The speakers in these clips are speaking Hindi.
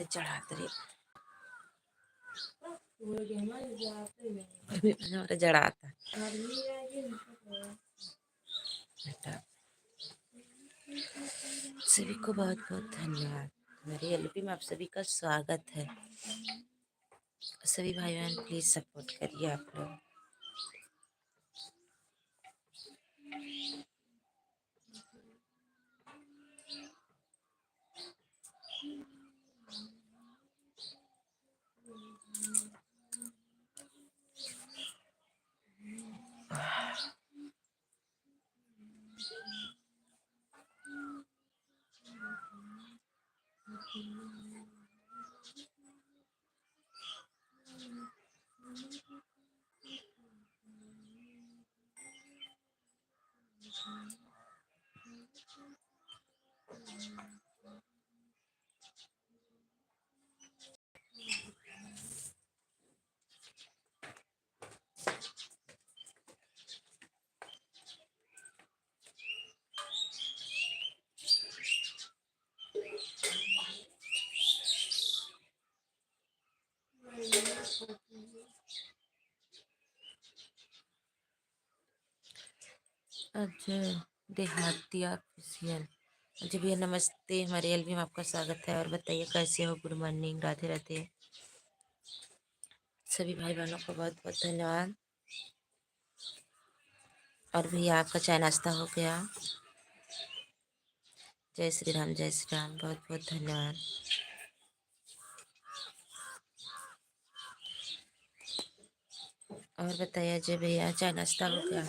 चढ़ाते चढ़ाते जड़ाता सभी को बहुत बहुत धन्यवाद। मेरी एलपी में आप सभी का स्वागत है। सभी भाई बहन प्लीज सपोर्ट करिए आप लोग। अजय देहाती ऑफिशियल। जी भैया नमस्ते, हमारे एलबी में आपका स्वागत है। और बताइए कैसे हो? Good morning, Radhe Radhe. सभी भाई बहनों को बहुत बहुत धन्यवाद। और भैया आपका चाय नाश्ता हो गया? जय श्री राम, जय श्री राम, बहुत बहुत धन्यवाद। और बताइए अजय भैया चाय नाश्ता हो गया?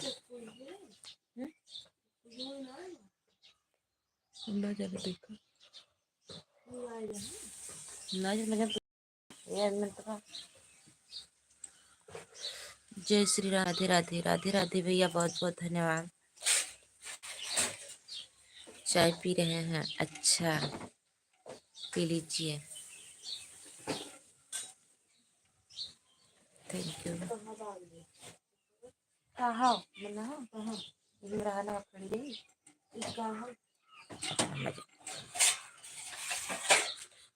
देखा जय श्री राधे राधे, राधे राधे भैया, बहुत बहुत धन्यवाद। चाय पी रहे हैं? अच्छा, पी लीजिए, थैंक यू।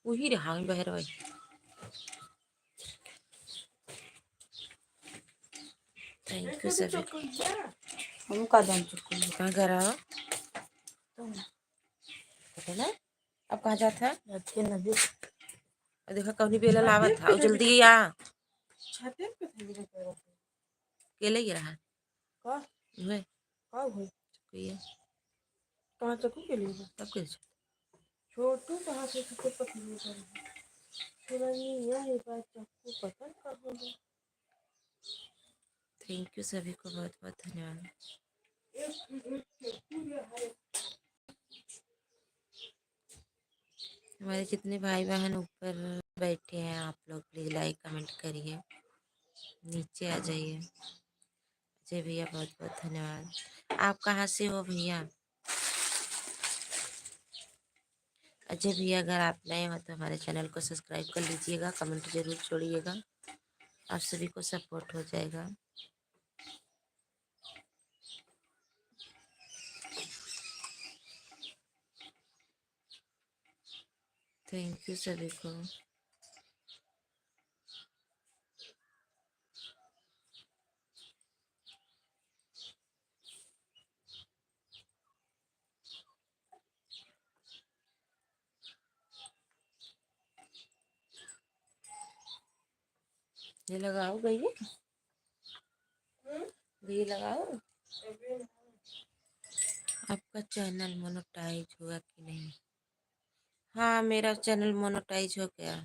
वही रहा बहर भाई। थैंक यू सभी। हम कहाँ घर आओ ना? अब कहाँ जाता है? देखा कभी बेला लावा था, जल्दी आ। केले गिरा है कहाँ चक्कू के लिए सब कुछ छोटू कहाँ से पकड़ी चक्कू पसंद कर। थैंक यू सभी को बहुत बहुत धन्यवाद। हमारे जितने भाई बहन ऊपर बैठे हैं आप लोग प्लीज लाइक कमेंट करिए, नीचे आ जाइए। जय भैया बहुत बहुत धन्यवाद। आप कहाँ से हो भैया? अजय भैया अगर आप नए हो तो हमारे चैनल को सब्सक्राइब कर लीजिएगा, कमेंट जरूर छोड़िएगा, आप सभी को सपोर्ट हो जाएगा। थैंक यू सभी को। ये लगाओ भैया, ये लगाओ। आपका चैनल मोनेटाइज हुआ कि नहीं? हाँ मेरा चैनल मोनेटाइज हो गया।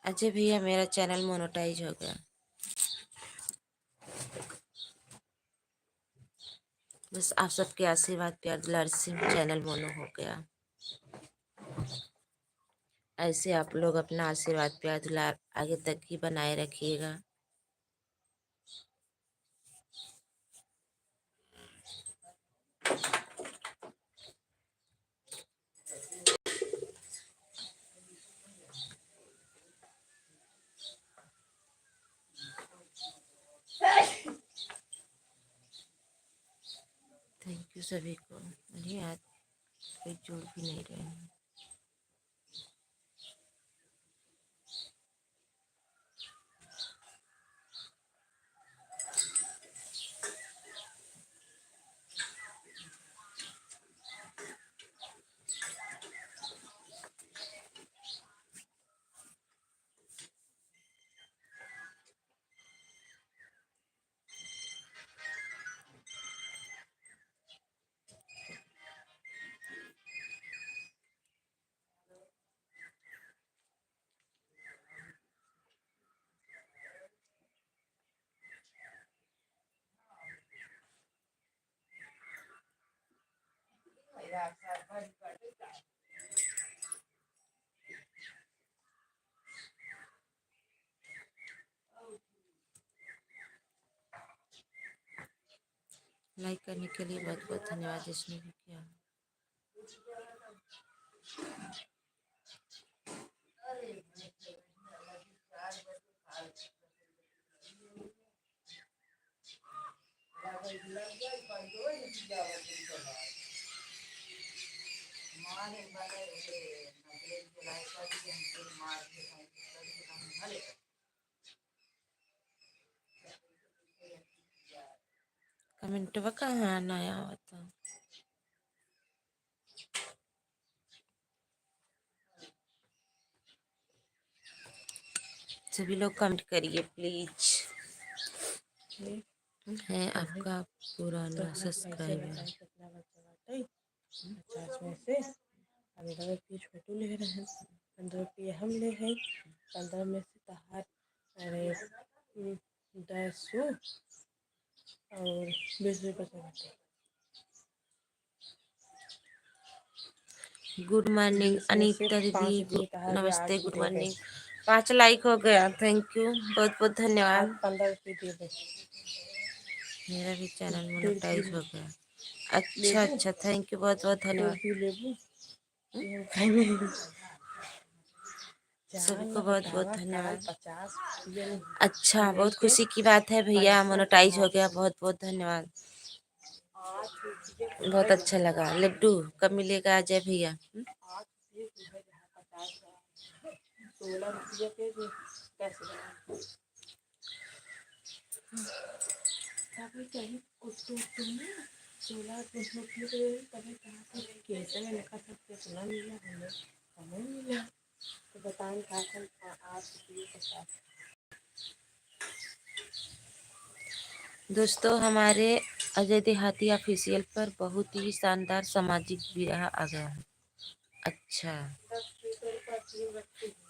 अजय भैया मेरा चैनल मोनेटाइज हो गया। बस आप सबके आशीर्वाद प्यार दुलार से चैनल मोनो हो गया। ऐसे आप लोग अपना आशीर्वाद प्यार दुलार आगे तक ही बनाए रखिएगा। सभी को। अरे आज कोई जोड़ भी नहीं रहे हैं। लाइक करने के लिए बहुत बहुत धन्यवाद जिसने भी किया। कमेंटवा कहाँ आया हुआ था। सभी लोग कमेंट करिए प्लीज। है आपका पुराना सब्सक्राइबर। 50 में से 15 रुपये छोटू ले रहे हैं, 15 रुपये हम ले हैं, 15 में से तहार अरे 10 और 20 रुपये बचे। गुड मॉर्निंग अनीता दीदी, नमस्ते, गुड मॉर्निंग। 5 लाइक हो गया, थैंक यू, बहुत बहुत धन्यवाद। 15 रुपये दे दे। मेरा भी चैनल मोनेटाइज हो गया। अच्छा अच्छा, थैंक यू, बहुत बहुत धन्यवाद सभी को, बहुत बहुत धन्यवाद। अच्छा, बहुत खुशी की बात है भैया, मोनेटाइज हो गया, बहुत बहुत धन्यवाद, बहुत अच्छा लगा। लड्डू कब मिलेगा अजय भैया? 16 रुपये के कैसे चाहिए उसको तुमने 16 रुपये के कभी कहा कैसे में लिखा सकते सुना मिला हमें मिला तो बताएं क्या 8 रुपये के साथ। दोस्तों, हमारे अजय देहाती ऑफिशियल पर बहुत ही शानदार सामाजिक विरह आ गया है। अच्छा,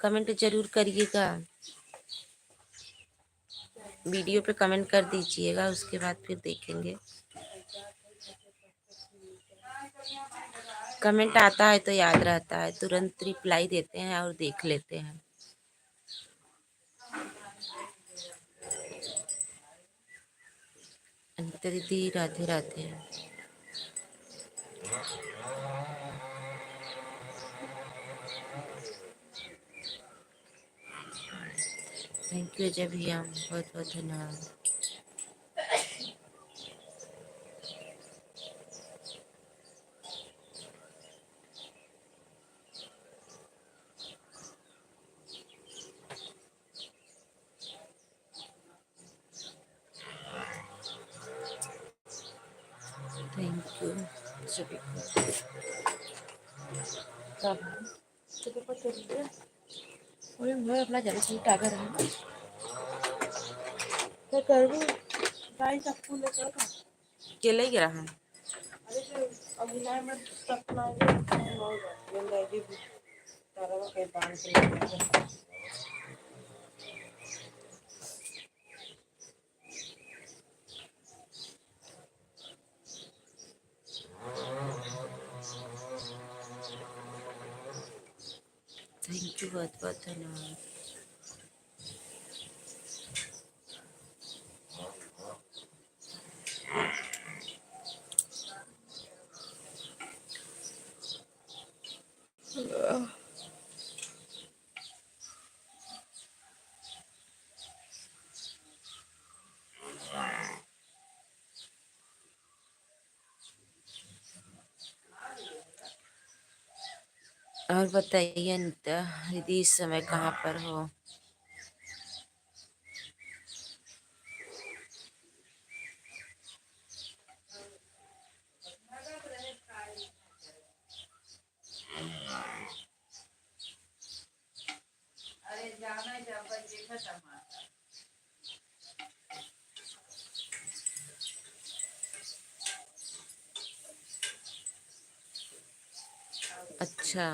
कमेंट जरूर करिएगा, वीडियो पे कमेंट कर दीजिएगा, उसके बाद फिर देखेंगे। कमेंट आता है तो याद रहता है, तुरंत रिप्लाई देते हैं और देख लेते हैं। अनिता दीदी राधे राधे। थैंक यू अजय भैया, बहुत बहुत धन्यवाद। थैंक यू सभी को। अपना जल्दी सीट आ गया क्या करूँ भाई सबको लेकर केले गिरा है। अरे अभी ना मैं सपना जिंदगी तरह के दान के थैंक यू, बहुत बहुत धन्यवाद। और बताइए अनीता दीदी, इस समय कहाँ पर हो? अच्छा,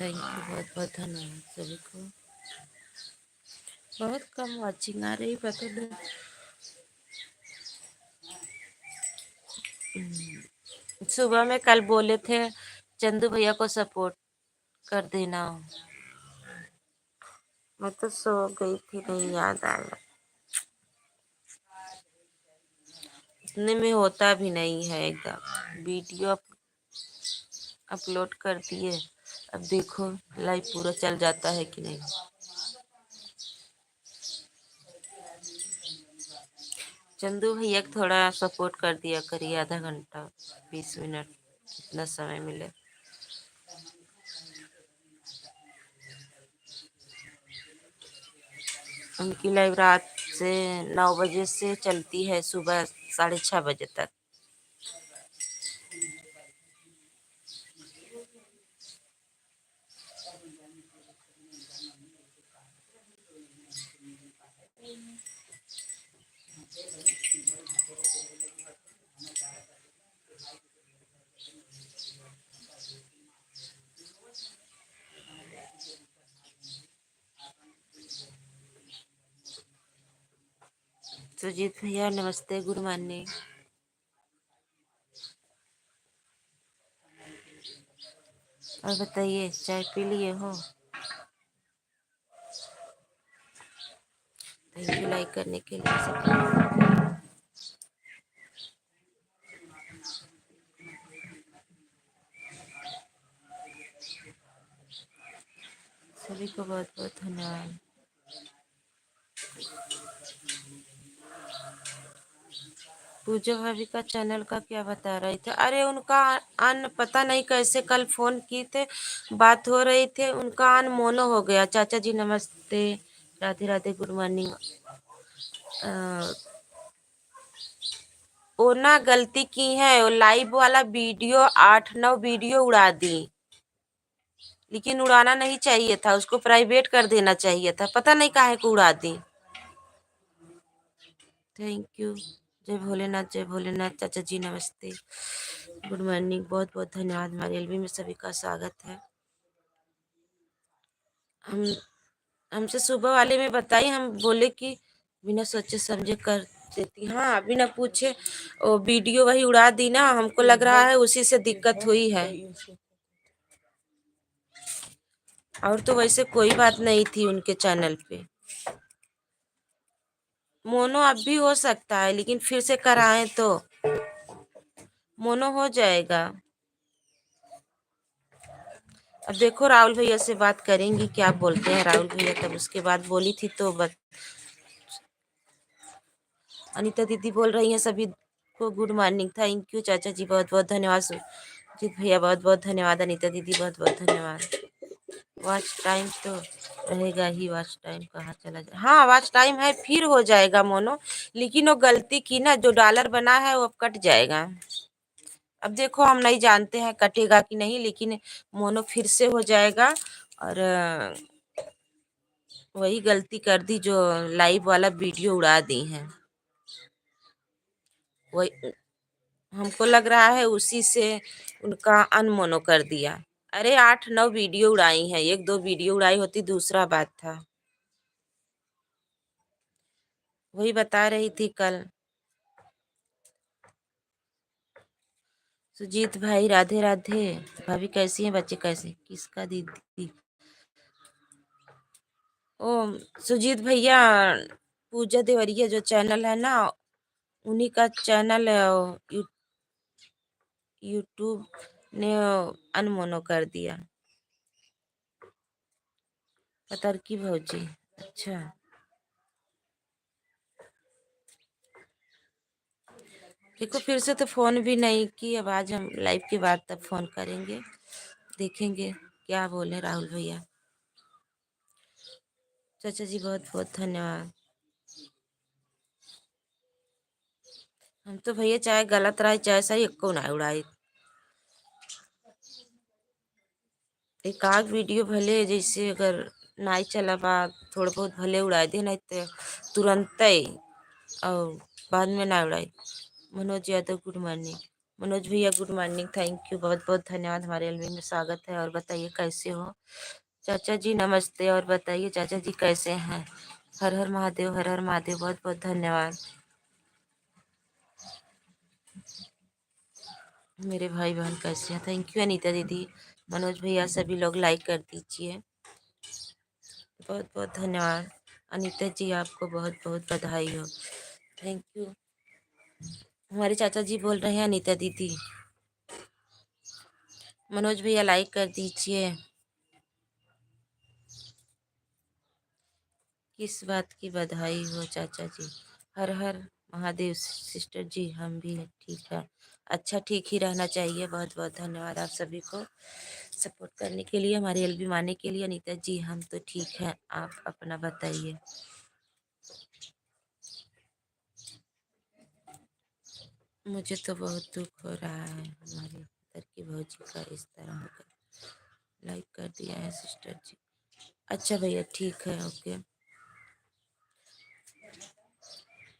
थैंक यू, बहुत बहुत धन्यवाद सभी को। बहुत कम वॉचिंग आ रही, पता नहीं। सुबह में कल बोले थे चंदू भैया को सपोर्ट कर देना, मैं तो सो गई थी, नहीं याद आया। इतने में होता भी नहीं है, एकदम वीडियो अपलोड कर दिए, अब देखो लाइव पूरा चल जाता है कि नहीं। चंदू भैया को थोड़ा सपोर्ट कर दिया करिए, आधा घंटा 20 मिनट, जितना समय मिले। उनकी लाइव रात से 9 बजे से चलती है, सुबह 6:30 बजे तक। सुजीत भैया नमस्ते, गुड मॉर्निंग। और बताइए, चाय पी लिए हो? थैंक यू लाइक करने के लिए सभी को बहुत बहुत धन्यवाद। पूजा भाभी का चैनल का क्या बता रहे थे? अरे उनका अन पता नहीं कैसे, कल फोन की थे, बात हो रही थे, उनका अन मोनो हो गया। चाचा जी नमस्ते, राधे राधे, गुड मॉर्निंग। वो ना गलती की है, वो लाइव वाला वीडियो 8-9 वीडियो उड़ा दी, लेकिन उड़ाना नहीं चाहिए था, उसको प्राइवेट कर देना चाहिए था, पता नहीं काहे को उड़ा दी। थैंक यू, जय भोलेनाथ, जय भोलेनाथ। चाचा जी नमस्ते, गुड मॉर्निंग, बहुत बहुत धन्यवाद। हमारे एलबी में सभी का स्वागत है। हम हमसे सुबह वाले में बताई, हम बोले कि बिना सोचे समझे कर देती, हाँ बिना पूछे वो वीडियो वही उड़ा दी ना, हमको लग रहा है उसी से दिक्कत हुई है, और तो वैसे कोई बात नहीं थी उनके चैनल पे। मोनो अब भी हो सकता है, लेकिन फिर से कराएं तो मोनो हो जाएगा। अब देखो राहुल भैया से बात करेंगी, क्या बोलते हैं राहुल भैया, तब उसके बाद बोली थी तो अनीता दीदी बोल रही हैं सभी को गुड मॉर्निंग। थैंक यू चाचा जी, बहुत बहुत धन्यवाद। सुजीत भैया बहुत बहुत धन्यवाद। अनीता दीदी बहुत बहुत धन्यवाद। वॉच टाइम तो रहेगा ही, वॉच टाइम कहाँ चला जाए? हाँ वॉच टाइम है, फिर हो जाएगा मोनो, लेकिन वो गलती की ना, जो डॉलर बना है वो अब कट जाएगा। अब देखो हम नहीं जानते हैं कटेगा कि नहीं, लेकिन मोनो फिर से हो जाएगा। और वही गलती कर दी जो लाइव वाला वीडियो उड़ा दी है, वही हमको लग रहा है उसी से उनका अनमोनो कर दिया। अरे 8-9 वीडियो उड़ाई हैं, 1-2 वीडियो उड़ाई होती दूसरा बात था। वही बता रही थी कल। सुजीत भाई राधे राधे। भाभी कैसी हैं, बच्चे कैसे? किसका दीदी? ओ सुजीत भैया, पूजा देवरिया जो चैनल है ना, उन्हीं का चैनल यूट्यूब ने अनमोनो कर दिया। पतर की भौजी, अच्छा देखो फिर से तो फ़ोन भी नहीं की। अब आज हम लाइव के बाद तब फ़ोन करेंगे, देखेंगे क्या बोले राहुल भैया। चाचा जी बहुत बहुत धन्यवाद। हम तो भैया चाहे गलत रहे चाहे सही एको ना उड़ाई। एक आध वीडियो भले जैसे अगर नाई चला बा थोड़ा बहुत भले उड़ाई दे, नहीं तो तुरंत ही और बाद में ना उड़ाई। Manoj Yadav good morning. मनोज भैया गुड मॉर्निंग, थैंक यू, बहुत बहुत धन्यवाद। हमारे एल्बम में स्वागत है। और बताइए कैसे हो चाचा जी? नमस्ते। और बताइए चाचा जी कैसे हैं? हर हर महादेव, हर हर महादेव, बहुत बहुत धन्यवाद। मेरे भाई बहन कैसे हैं? थैंक यू अनीता दीदी, मनोज भैया, सभी लोग लाइक कर दीजिए। बहुत बहुत धन्यवाद अनीता जी, आपको बहुत बहुत बधाई हो। Thank you. हमारे चाचा जी बोल रहे हैं अनीता दीदी। मनोज भैया लाइक कर दीजिए। किस बात की बधाई हो चाचा जी? हर हर महादेव सिस्टर जी, हम भी ठीक है। अच्छा ठीक ही रहना चाहिए। बहुत बहुत धन्यवाद आप सभी को सपोर्ट करने के लिए, हमारी एलबी मानने के लिए। अनीता जी हम तो ठीक हैं, आप अपना बताइए। मुझे तो बहुत दुख हो रहा है, हमारे घर की भौजी का इस तरह होकर। लाइक कर दिया है सिस्टर जी। अच्छा भैया ठीक है, ओके।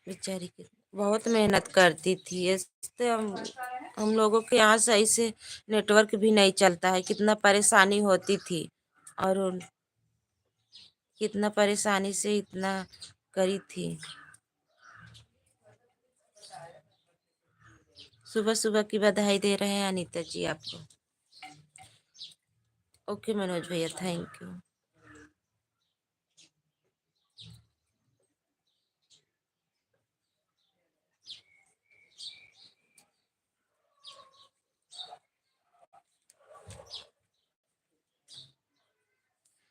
बेचारी की बहुत मेहनत करती थी। इससे हम लोगों के यहाँ सही से नेटवर्क भी नहीं चलता है, कितना परेशानी होती थी। और कितना परेशानी से इतना करी थी। सुबह सुबह की बधाई दे रहे हैं अनीता जी आपको। ओके मनोज भैया, थैंक यू।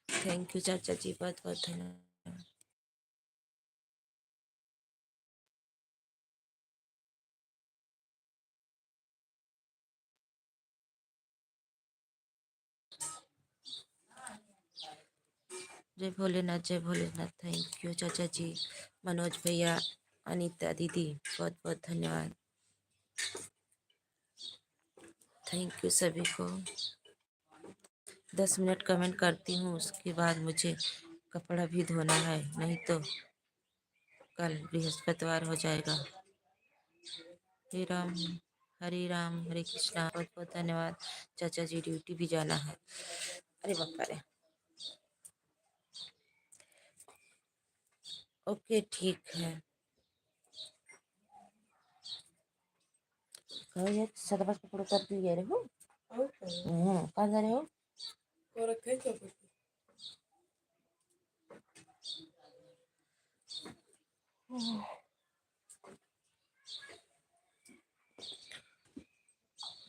थैंक यू चाचा जी, बहुत बहुत धन्यवाद। जय भोलेनाथ, जय भोलेनाथ। थैंक यू चाचा जी, मनोज भैया, अनीता दीदी, बहुत बहुत धन्यवाद। थैंक यू सभी को। 10 मिनट कमेंट करती हूँ, उसके बाद मुझे कपड़ा भी धोना है, नहीं तो कल बृहस्पतिवार हो जाएगा। हरे राम, हरे राम, हरे कृष्णा। बहुत बहुत धन्यवाद चाचा जी, ड्यूटी भी जाना है। अरे बापा रे। ओके ठीक है। कहो ये सदबस पकड़ो कर दिए रे हो। कहाँ जा रहे हो?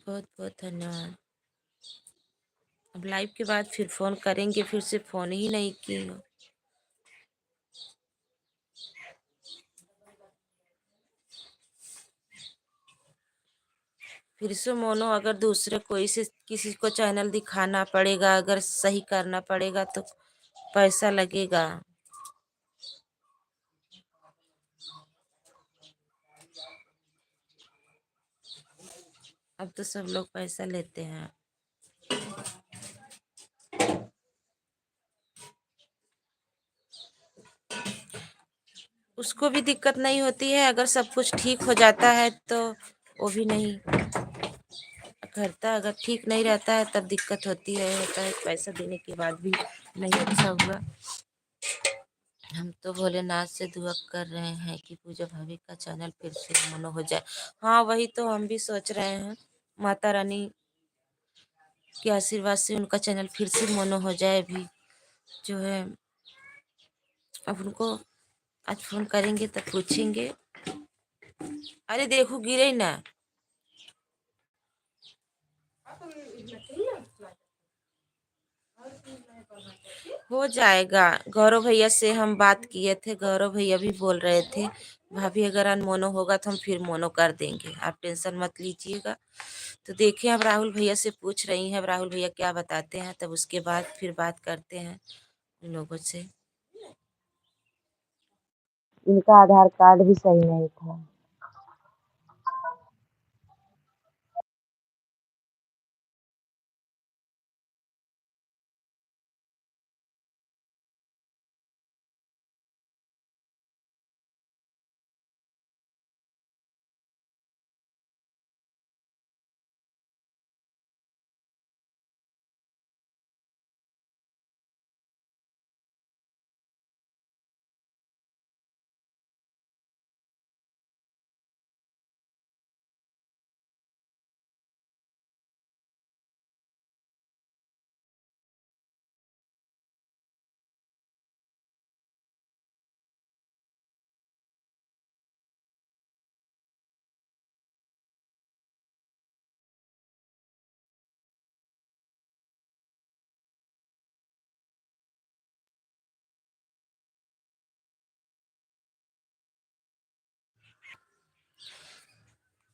बहुत बहुत धन्यवाद। अब लाइव के बाद फिर फ़ोन करेंगे, फिर से फ़ोन ही नहीं की हो। फिर से मोनो अगर दूसरे कोई से किसी को चैनल दिखाना पड़ेगा, अगर सही करना पड़ेगा तो पैसा लगेगा। अब तो सब लोग पैसा लेते हैं। उसको भी दिक्कत नहीं होती है, अगर सब कुछ ठीक हो जाता है तो वो भी नहीं करता। अगर ठीक नहीं रहता है तब दिक्कत होती है, होता है पैसा देने के बाद भी नहीं अच्छा हुआ। हम तो भोलेनाथ से दुआ कर रहे हैं कि पूजा भाभी का चैनल फिर से मोनो हो जाए। हाँ वही तो हम भी सोच रहे हैं, माता रानी के आशीर्वाद से उनका चैनल फिर से मोनो हो जाए। अभी जो है अब उनको आज फोन करेंगे तब पूछेंगे। अरे देखो गिरे ना। हो जाएगा। गौरव भैया से हम बात किए थे, गौरव भैया भी बोल रहे थे भाभी अगर अनमोनो होगा तो हम फिर मोनो कर देंगे, आप टेंशन मत लीजिएगा। तो देखिए अब राहुल भैया से पूछ रही हैं, अब राहुल भैया क्या बताते हैं, तब उसके बाद फिर बात करते हैं उन लोगों से। इनका आधार कार्ड भी सही नहीं था।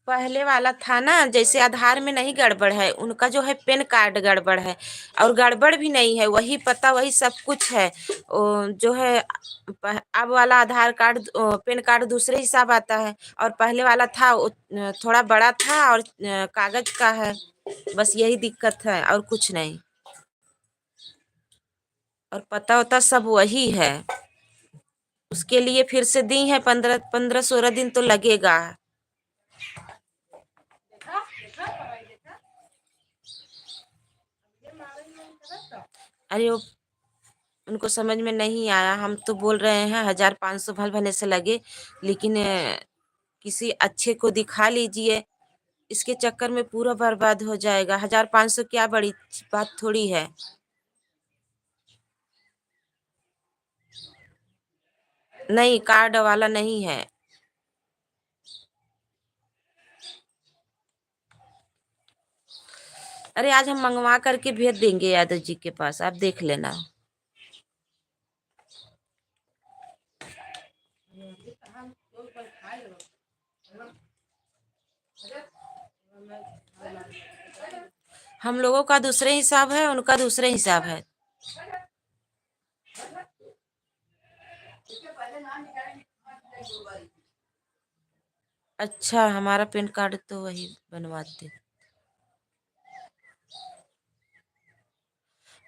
पहले वाला था ना, जैसे आधार में नहीं गड़बड़ है, उनका जो है पैन कार्ड गड़बड़ है, और गड़बड़ भी नहीं है, वही पता वही सब कुछ है। जो है अब वाला आधार कार्ड पैन कार्ड दूसरे हिसाब आता है, और पहले वाला था थोड़ा बड़ा था और कागज का है, बस यही दिक्कत है और कुछ नहीं। और पता होता सब वही है। उसके लिए फिर से दी है 15-16 दिन तो लगेगा। अरे वो उनको समझ में नहीं आया, हम तो बोल रहे हैं 1500 भल भरने से लगे, लेकिन किसी अच्छे को दिखा लीजिए, इसके चक्कर में पूरा बर्बाद हो जाएगा। 1500 क्या बड़ी बात थोड़ी है। नहीं, कार्ड वाला नहीं है। अरे आज हम मंगवा करके भेज देंगे यादव जी के पास, आप देख लेना। हम लोगों का दूसरे हिसाब है, उनका दूसरे हिसाब है। अच्छा, हमारा पैन कार्ड तो वही बनवाते।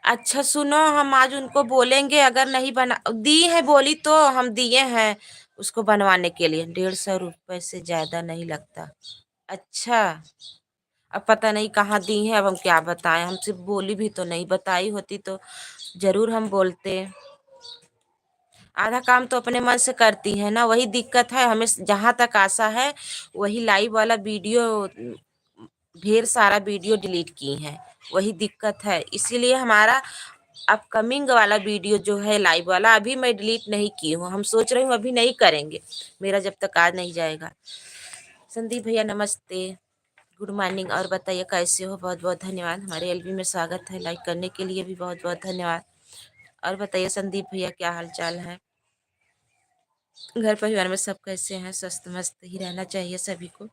अच्छा सुनो, हम आज उनको बोलेंगे, अगर नहीं बना दी है बोली तो हम दिए हैं उसको बनवाने के लिए, 150 रुपये से ज्यादा नहीं लगता। अच्छा, अब पता नहीं कहाँ दी है, अब हम क्या बताएं, हमसे बोली भी तो नहीं, बताई होती तो जरूर हम बोलते। आधा काम तो अपने मन से करती है ना, वही दिक्कत है हमें। जहाँ तक आशा है वही लाइव वाला वीडियो, ढेर सारा वीडियो डिलीट की हैं, वही दिक्कत है। इसीलिए हमारा अपकमिंग वाला वीडियो जो है लाइव वाला, अभी मैं डिलीट नहीं की हूँ, हम सोच रही हूँ अभी नहीं करेंगे, मेरा जब तक आ नहीं जाएगा। संदीप भैया नमस्ते, गुड मॉर्निंग, और बताइए कैसे हो। बहुत बहुत धन्यवाद, हमारे एलबी में स्वागत है, लाइक करने के लिए भी बहुत बहुत धन्यवाद। और बताइए संदीप भैया क्या हाल चाल है, घर परिवार में सब कैसे हैं, स्वस्थ मस्त ही रहना चाहिए सभी को।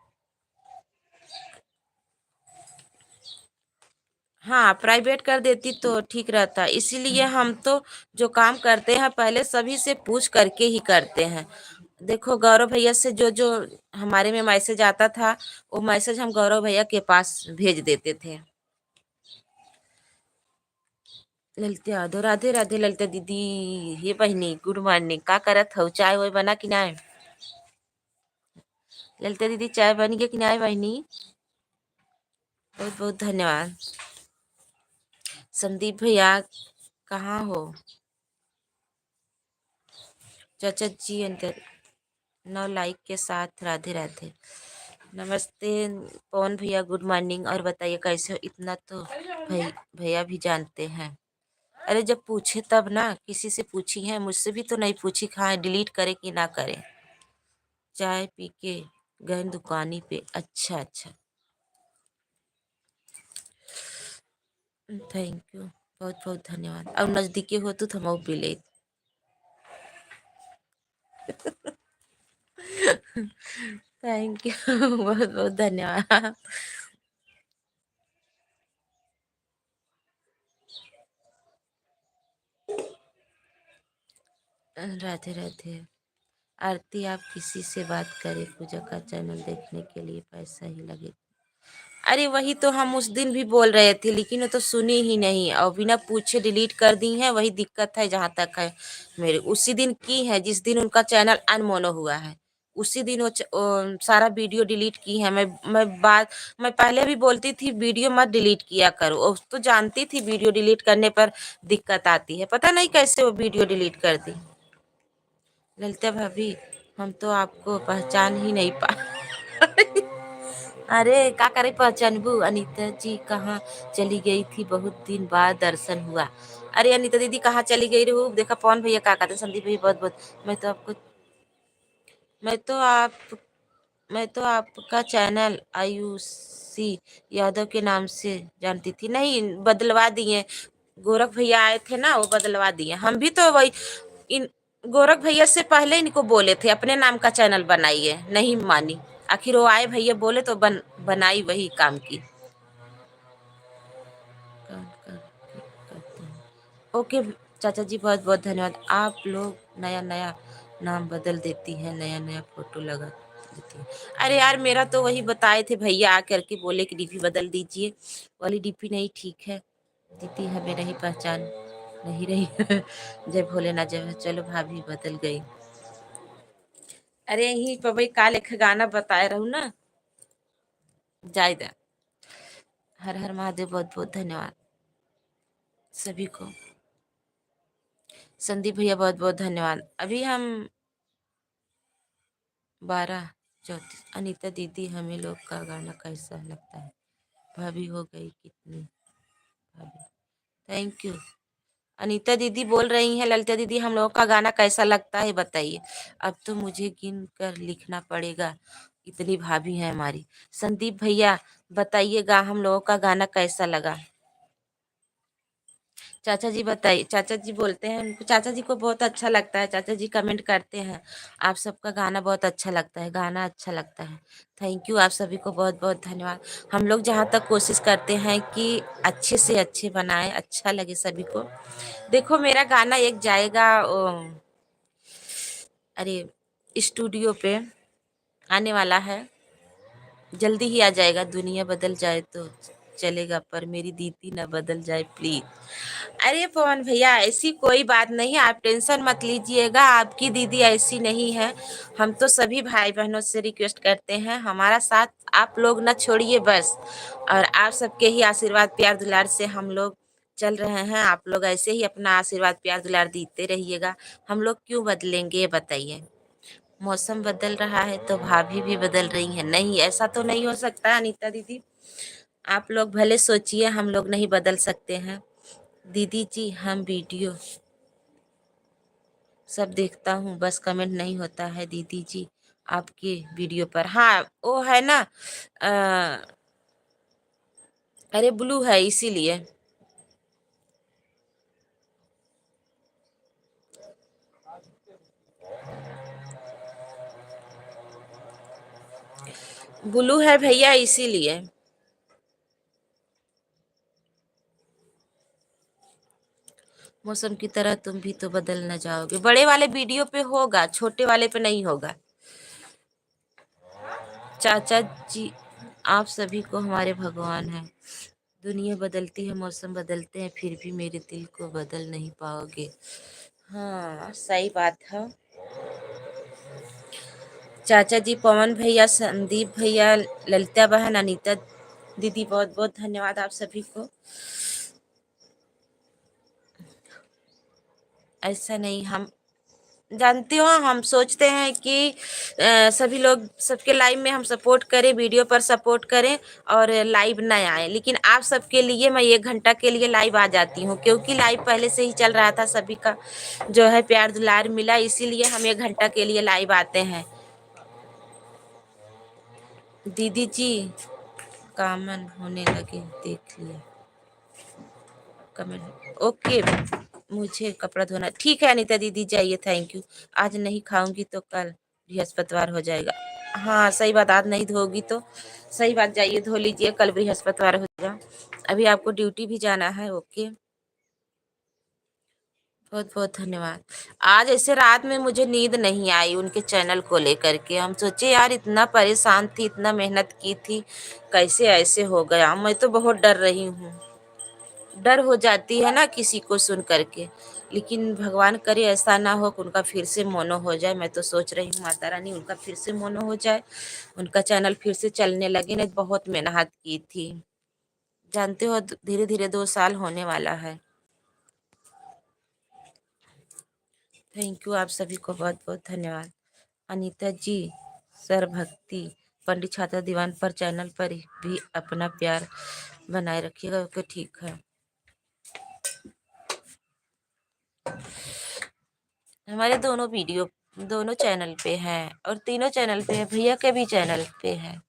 हाँ, प्राइवेट कर देती तो ठीक रहता, इसीलिए हम तो जो काम करते हैं पहले सभी से पूछ करके ही करते हैं। देखो गौरव भैया से जो जो हमारे में मैसेज आता था, वो मैसेज हम गौरव भैया के पास भेज देते थे। ललिता यादव, राधे राधे ललिता दीदी। हे बहनी गुड मॉर्निंग, का करत हो, चाय वाय बना कि ना। ललिता दीदी चाय बन गया कि ना बहनी। बहुत बहुत धन्यवाद। संदीप भैया कहाँ हो। चाचा जी अंदर, 9 लाइक के साथ राधे राधे। नमस्ते पवन भैया, गुड मॉर्निंग, और बताइए कैसे हो, इतना तो भैया भी जानते हैं। अरे जब पूछे तब ना, किसी से पूछी है, मुझसे भी तो नहीं पूछी, खाए डिलीट करे कि ना करे। चाय पी के गए दुकानी पे, अच्छा अच्छा, थैंक यू, बहुत बहुत धन्यवाद। और नज़दीकी हो तो हम पी ले। Thank you. बहुत बहुत धन्यवाद। राधे राधे। आरती, आप किसी से बात करें, पूजा का चैनल देखने के लिए पैसा ही लगेगा। अरे वही तो हम उस दिन भी बोल रहे थे, लेकिन वो तो सुनी ही नहीं और बिना पूछे डिलीट कर दी है। वही दिक्कत है जहाँ तक है। मेरे उसी दिन की है जिस दिन उनका चैनल अनमोनो हुआ है। उसी दिन वो सारा वीडियो डिलीट की है। मैं पहले भी बोलती थी वीडियो मत डिलीट किया करो। वो तो जानती थी वीडियो डिलीट करने पर दिक्कत आती है। पता नहीं कैसे वो वीडियो डिलीट कर दी। ललिता भाभी, हम तो आपको पहचान ही नहीं पा। अरे का करे पहचानबू। अनीता जी कहाँ चली गई थी, बहुत दिन बाद दर्शन हुआ। अरे अनीता दीदी कहाँ चली गई रे? वो देखा पवन भैया का कहते, संदीप भैया बहुत बहुत। मैं तो आपको मैं तो आप मैं तो आपका चैनल आयुषी यादव के नाम से जानती थी। नहीं, बदलवा दिए। गोरख भैया आए थे ना, वो बदलवा दिए। हम भी तो वही इन गोरख भैया से पहले इनको बोले थे अपने नाम का चैनल बनाइए, नहीं मानी। आखिर वो आए भैया बोले तो बनाई वही काम की। करते हैं। ओके चाचा जी, बहुत बहुत धन्यवाद। आप लोग नया नया नाम बदल देती हैं, नया नया फोटो लगा देती हैं। अरे यार, मेरा तो वही बताए थे भैया आकर के, बोले कि डीपी बदल दीजिए। वाली डीपी नहीं ठीक है दीदी, हमें नहीं पहचान नहीं रही। जय भोलेनाथ जय। चलो भाभी बदल गई। अरे यही पर भाई काल एक गाना बताए रहू ना। जायदा। हर हर महादेव, बहुत बहुत धन्यवाद सभी को। संदीप भैया बहुत बहुत धन्यवाद। अभी हम 12:34। अनीता दीदी, हमें लोग का गाना कैसा लगता है? भाभी हो गई कितनी भाभी। Thank you. अनीता दीदी बोल रही हैं, ललिता दीदी हम लोगों का गाना कैसा लगता है बताइए। अब तो मुझे गिन कर लिखना पड़ेगा, इतनी भाभी है हमारी। संदीप भैया बताइएगा हम लोगों का गाना कैसा लगा। चाचा जी बताइए। चाचा जी बोलते हैं उनको, चाचा जी को बहुत अच्छा लगता है। चाचा जी कमेंट करते हैं आप सबका गाना बहुत अच्छा लगता है, गाना अच्छा लगता है। थैंक यू, आप सभी को बहुत बहुत धन्यवाद। हम लोग जहाँ तक कोशिश करते हैं कि अच्छे से अच्छे बनाए, अच्छा लगे सभी को। देखो मेरा गाना एक जाएगा अरे स्टूडियो पे आने वाला है, जल्दी ही आ जाएगा। दुनिया बदल जाए तो चलेगा, पर मेरी दीदी ना बदल जाए प्लीज। अरे पवन भैया, ऐसी कोई बात नहीं है, आप टेंशन मत लीजिएगा। आपकी दीदी ऐसी नहीं है। हम तो सभी भाई बहनों से रिक्वेस्ट करते हैं, हमारा साथ आप लोग ना छोड़िए बस। और आप सबके ही आशीर्वाद प्यार दुलार से हम लोग चल रहे हैं। आप लोग ऐसे ही अपना आशीर्वाद प्यार दुलार देते रहिएगा। हम लोग क्यों बदलेंगे ये बताइए। मौसम बदल रहा है तो भाभी भी बदल रही है? नहीं, ऐसा तो नहीं हो सकता अनीता दीदी। आप लोग भले सोचिए, हम लोग नहीं बदल सकते हैं। दीदी जी, हम वीडियो सब देखता हूँ, बस कमेंट नहीं होता है दीदी जी आपके वीडियो पर। हाँ वो है ना, अरे ब्लू है इसीलिए। ब्लू है भैया इसीलिए। मौसम की तरह तुम भी तो बदल न जाओगे। बड़े वाले वीडियो पे होगा, छोटे वाले पे नहीं होगा। चाचा जी, आप सभी को हमारे भगवान हैं। दुनिया बदलती है, मौसम बदलते हैं, फिर भी मेरे दिल को बदल नहीं पाओगे। हाँ सही बात है। चाचा जी, पवन भैया, संदीप भैया, ललिता बहन, अनीता दीदी, बहुत बहुत धन्यवाद आप सभी को। ऐसा नहीं, हम जानती हो, हम सोचते हैं कि सभी लोग सबके लाइव में हम सपोर्ट करें, वीडियो पर सपोर्ट करें और लाइव न आए। लेकिन आप सबके लिए मैं 1 घंटा के लिए लाइव आ जाती हूँ, क्योंकि लाइव पहले से ही चल रहा था, सभी का जो है प्यार दुलार मिला, इसीलिए हम 1 घंटा के लिए लाइव आते हैं। दीदी जी कॉमन होने लगे, देख लिया कमेंट। ओके, मुझे कपड़ा धोना। ठीक है अनीता दीदी, जाइए। Thank you. आज नहीं खाऊंगी तो कल बृहस्पतिवार हो जाएगा। हाँ सही बात, आज नहीं धोगी तो सही बात, जाइए धो लीजिए, कल बृहस्पतिवार हो जाएगा। अभी आपको ड्यूटी भी जाना है। ओके, बहुत बहुत धन्यवाद। आज ऐसे रात में मुझे नींद नहीं आई उनके चैनल को लेकर के। हम सोचे यार इतना परेशान थी, इतना मेहनत की थी, कैसे ऐसे हो गया। मैं तो बहुत डर रही हूँ, डर हो जाती है ना किसी को सुन करके। लेकिन भगवान करे ऐसा ना हो कि उनका फिर से मोनो हो जाए। मैं तो सोच रही हूँ माता रानी उनका फिर से मोनो हो जाए, उनका चैनल फिर से चलने लगे। नहीं बहुत मेहनत की थी, जानते हो धीरे धीरे 2 साल होने वाला है। थैंक यू, आप सभी को बहुत बहुत धन्यवाद। अनीता जी, सर भक्ति, पंडित छात्रा दीवान पर चैनल पर भी अपना प्यार बनाए रखिएगा। ओके ठीक है। हमारे दोनों वीडियो दोनों चैनल पे हैं और तीनों चैनल पे है, भैया के भी चैनल पे है।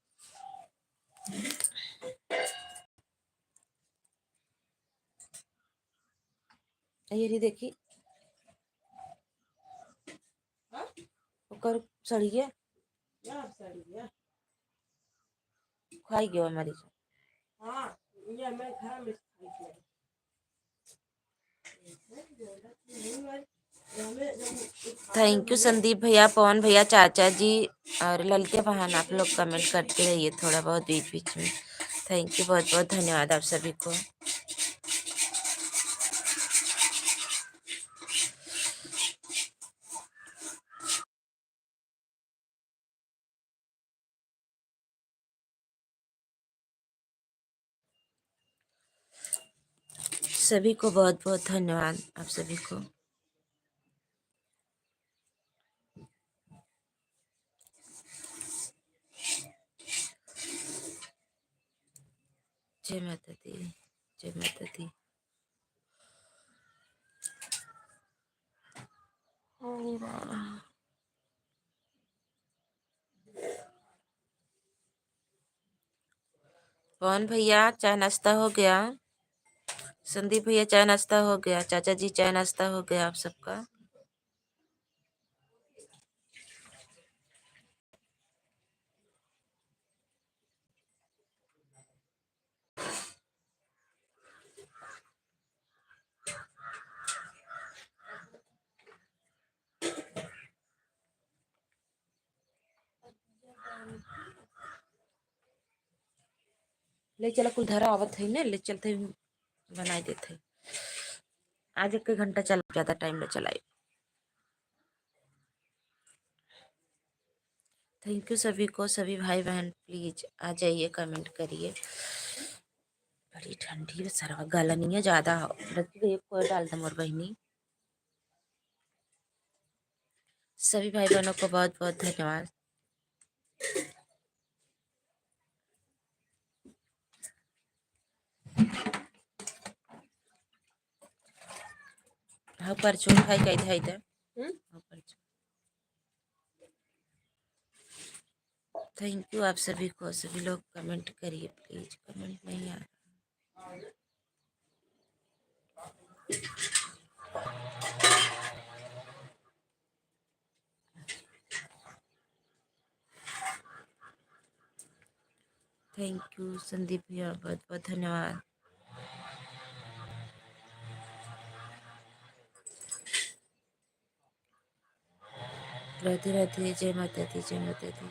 ये देखी ओकर सड़िए खाई गयो हमारी। थैंक यू संदीप भैया, पवन भैया, चाचा जी और ललिता बहन, आप लोग कमेंट करते रहिए थोड़ा बहुत बीच बीच में। थैंक यू, बहुत बहुत धन्यवाद आप सभी को। सभी को बहुत बहुत धन्यवाद आप सभी को। जय माता दी, जय माता दी। पवन भैया चाय नाश्ता हो गया? संदीप भैया चाय नाश्ता हो गया? चाचा जी चाय नाश्ता हो गया आप सबका? ले चला कुल धरा आवत है ना, ले चलते बनाई देते। आज 1 घंटा चल, ज्यादा टाइम में चलाई। थैंक यू सभी को, सभी भाई बहन प्लीज आ जाइए, कमेंट करिए। बड़ी ठंडी सरवा गला नहीं है ज्यादा, एक कोई डाल दम और बहनी। सभी भाई बहनों को बहुत बहुत धन्यवाद। हाँ परचून खाई कई था इधर। थैंक यू आप सभी को, सभी लोग कमेंट करिए प्लीज, कमेंट नहीं आ रहा। थैंक यू संदीप भैया, बहुत बहुत धन्यवाद। राधे राधे, जय माता दी, जय माता दी।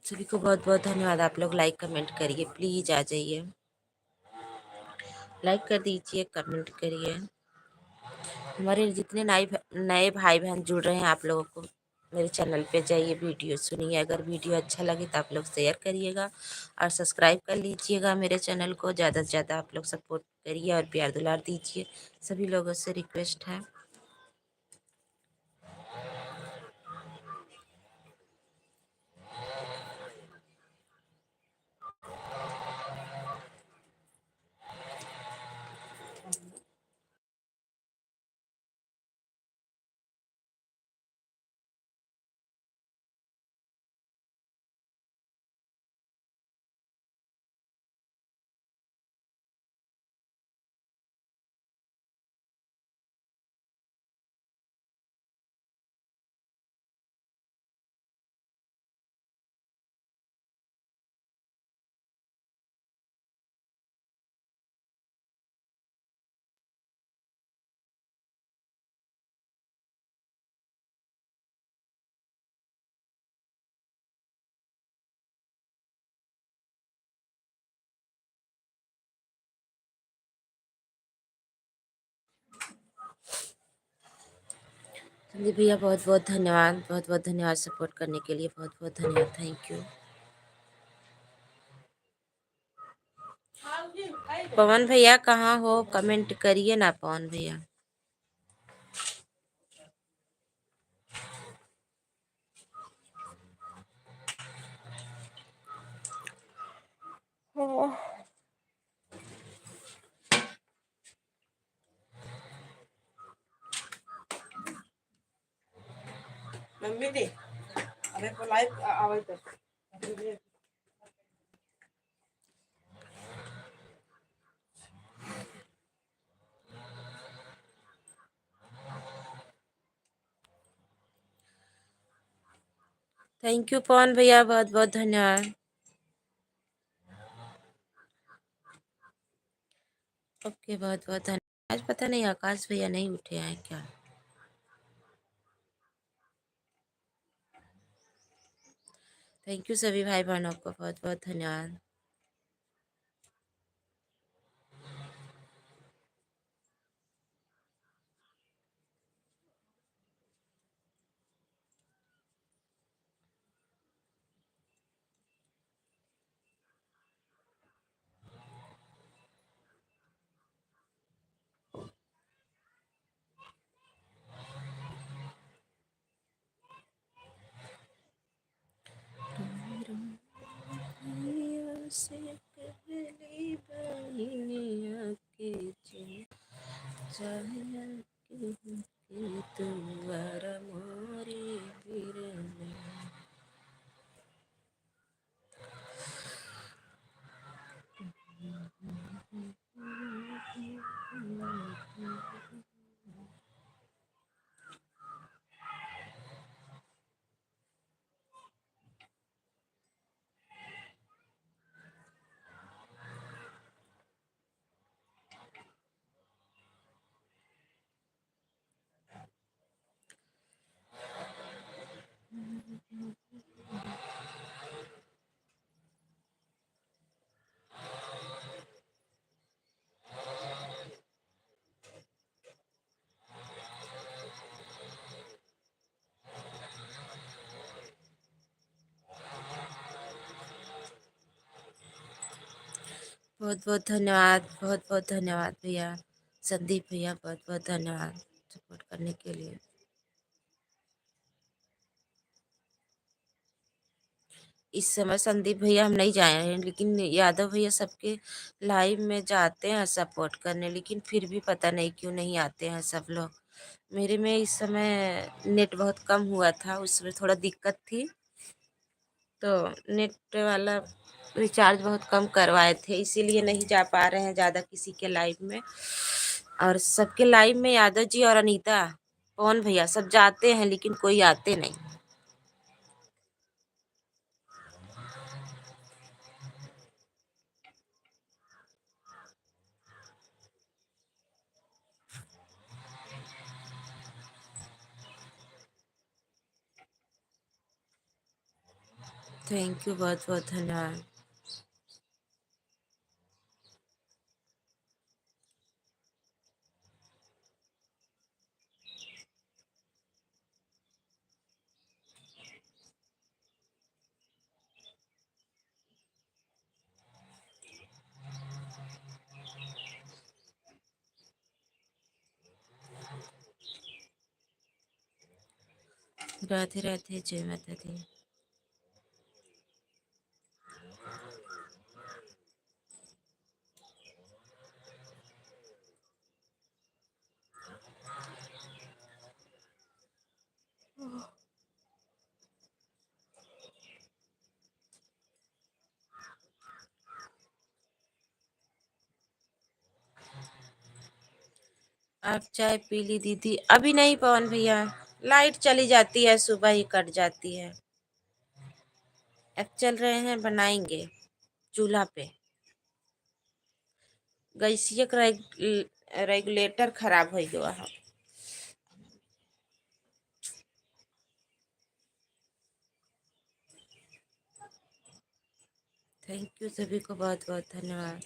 सभी को बहुत बहुत धन्यवाद। आप लोग लाइक कमेंट करिए प्लीज, आ जाइए, लाइक कर दीजिए, कमेंट करिए। हमारे जितने नए नए भाई बहन जुड़ रहे हैं, आप लोगों को मेरे चैनल पे जाइए, वीडियो सुनिए। अगर वीडियो अच्छा लगे तो आप लोग शेयर करिएगा और सब्सक्राइब कर लीजिएगा मेरे चैनल को। ज़्यादा से ज़्यादा आप लोग सपोर्ट करिए और प्यार दुलार दीजिए, सभी लोगों से रिक्वेस्ट है। संदीप भैया बहुत बहुत धन्यवाद, बहुत बहुत धन्यवाद सपोर्ट करने के लिए, बहुत बहुत धन्यवाद, थैंक यू। पवन भैया कहाँ हो, कमेंट करिए ना पवन भैया। मम्मी दी अबे को लाइव आवे तो थैंक यू पवन भैया, बहुत बहुत धन्यवाद। ओके, बहुत बहुत धन्यवाद। आज पता नहीं आकाश भैया नहीं उठे हैं क्या। थैंक यू सभी भाई बहनों को, बहुत बहुत धन्यवाद। से पहली बहिनिया के चाहे के तुअर मोरी बिरने। बहुत बहुत धन्यवाद, बहुत बहुत धन्यवाद भैया संदीप भैया, बहुत बहुत धन्यवाद सपोर्ट करने के लिए। इस समय संदीप भैया हम नहीं जाए हैं, लेकिन यादव भैया सबके लाइव में जाते हैं सपोर्ट करने, लेकिन फिर भी पता नहीं क्यों नहीं आते हैं सब लोग। मेरे में इस समय नेट बहुत कम हुआ था, उसमें थोड़ा दिक्कत थी, तो नेट वाला रिचार्ज बहुत कम करवाए थे, इसीलिए नहीं जा पा रहे हैं ज़्यादा किसी के लाइव में। और सबके लाइव में यादव जी और अनीता पवन भैया सब जाते हैं, लेकिन कोई आते नहीं। थैंक यू, बहुत बहुत धन्यवाद। राधे राधे, जय माता दी। आप चाय पी ली दीदी? अभी नहीं पवन भैया, लाइट चली जाती है, सुबह ही कट जाती है। अब चल रहे हैं, बनाएंगे चूल्हा पे। गैसीय का रेगुलेटर खराब हो गया है। थैंक यू सभी को, बहुत बहुत धन्यवाद।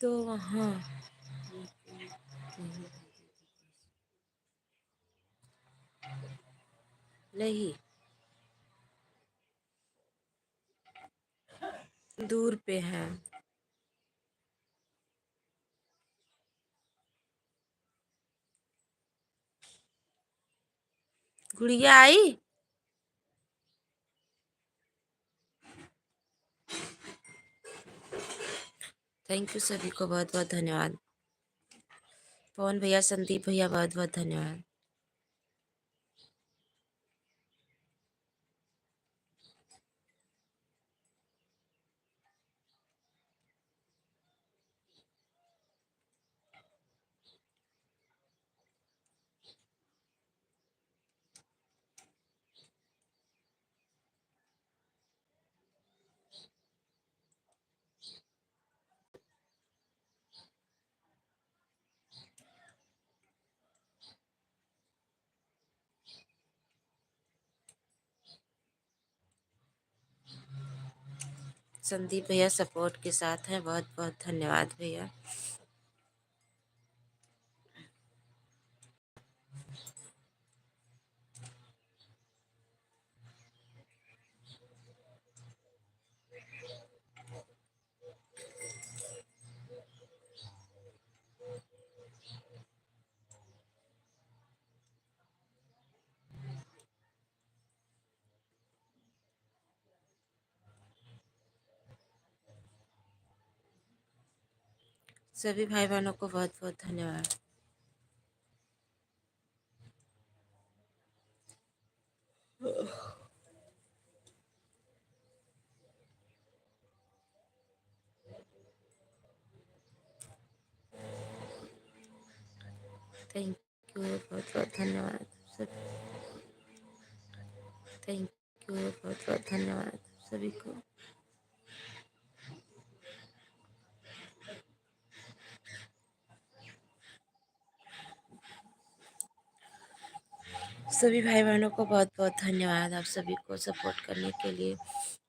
तो वहाँ नहीं, दूर पे है। गुड़िया आई? थैंक यू सभी को, बहुत बहुत धन्यवाद। पवन भैया, संदीप भैया, बहुत बहुत धन्यवाद। संदीप भैया सपोर्ट के साथ हैं, बहुत बहुत धन्यवाद भैया। सभी भाई बहनों को बहुत बहुत धन्यवाद। थैंक यू, बहुत बहुत धन्यवाद सब। थैंक यू, बहुत बहुत धन्यवाद सभी को। सभी भाई बहनों को बहुत बहुत धन्यवाद, आप सभी को सपोर्ट करने के लिए।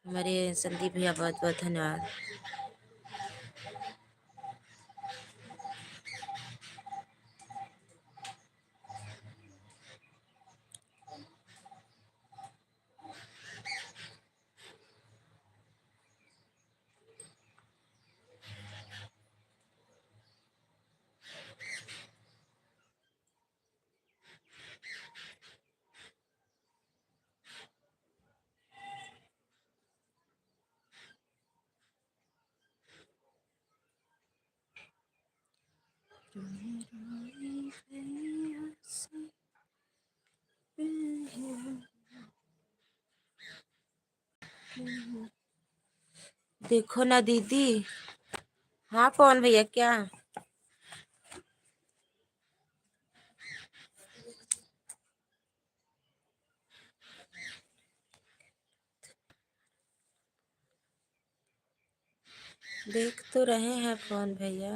हमारे संदीप भैया, बहुत बहुत धन्यवाद। देखो ना दीदी। हाँ पवन भैया, क्या? देख तो रहे हैं फोन भैया।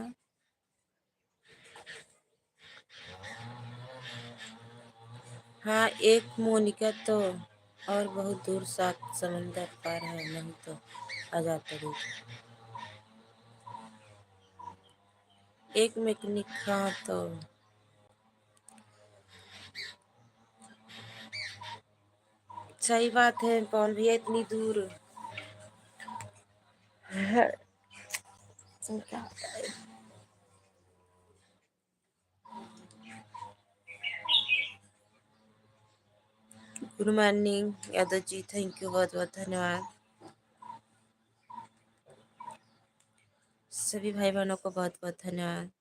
हाँ, एक मोनिका तो और बहुत दूर सात समंदर पार है, नहीं तो आ जाता दूर। एक मैकेनिक, हाँ तो सही बात है पवन भैया, इतनी दूर है। तो क्या बताएं। Good morning Yadav ji, thank you, बहुत बहुत धन्यवाद। सभी भाई बहनों को बहुत बहुत धन्यवाद।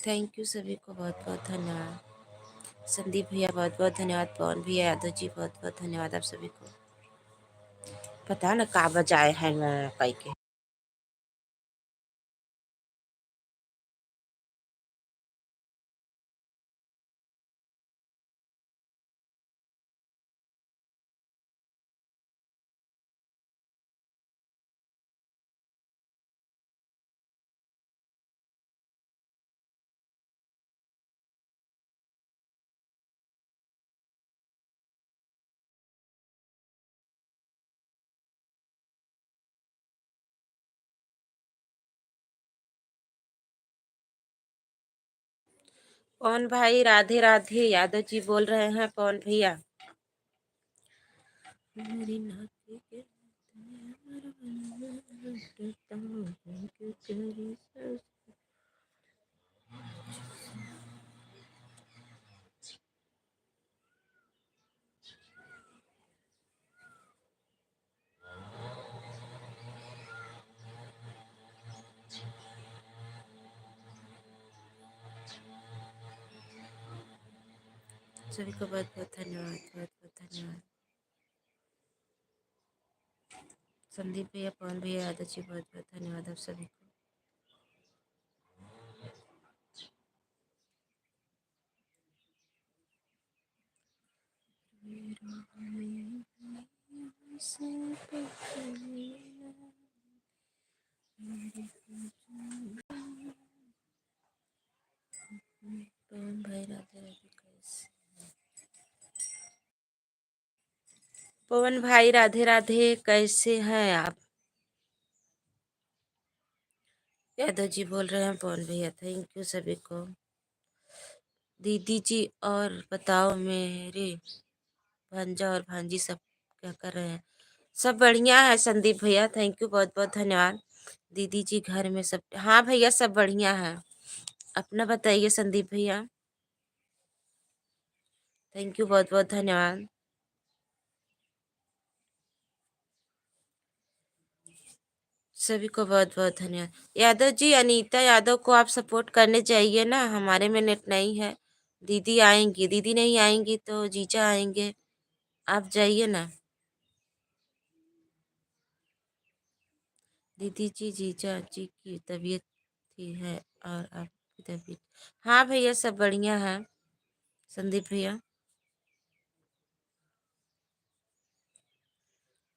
थैंक यू, सभी को बहुत बहुत धन्यवाद। संदीप भैया बहुत बहुत धन्यवाद, पवन भैया, यादव जी बहुत बहुत धन्यवाद आप सभी को। पता ना का बजाए हैं कई के। पवन भाई राधे राधे, यादव जी बोल रहे हैं पवन भैया। मेरी नाती के सभी को बहुत बहुत धन्यवाद, बहुत बहुत धन्यवाद। संदीप भैया, पवन भैया, यादव जी बहुत बहुत धन्यवाद आप सभी को। पवन भाई राधे राधे कैसे। पवन भाई राधे राधे, कैसे हैं आप। यादव जी बोल रहे हैं पवन भैया, थैंक यू सभी को। दीदी जी और बताओ, मेरे भांजा और भांजी सब क्या कर रहे हैं। सब बढ़िया है संदीप भैया, थैंक यू, बहुत बहुत धन्यवाद। दीदी जी घर में सब, हाँ भैया सब बढ़िया है। अपना बताइए संदीप भैया। थैंक यू, बहुत बहुत धन्यवाद। सभी को बहुत बहुत धन्यवाद। यादव जी, अनीता यादव को आप सपोर्ट करने चाहिए ना, हमारे में नेट नहीं है। दीदी आएंगी, दीदी नहीं आएंगी तो जीजा आएंगे, आप जाइए ना। दीदी जी, जीजा जी की तबीयत थी है और आपकी तबीयत। हाँ भैया सब बढ़िया है संदीप भैया,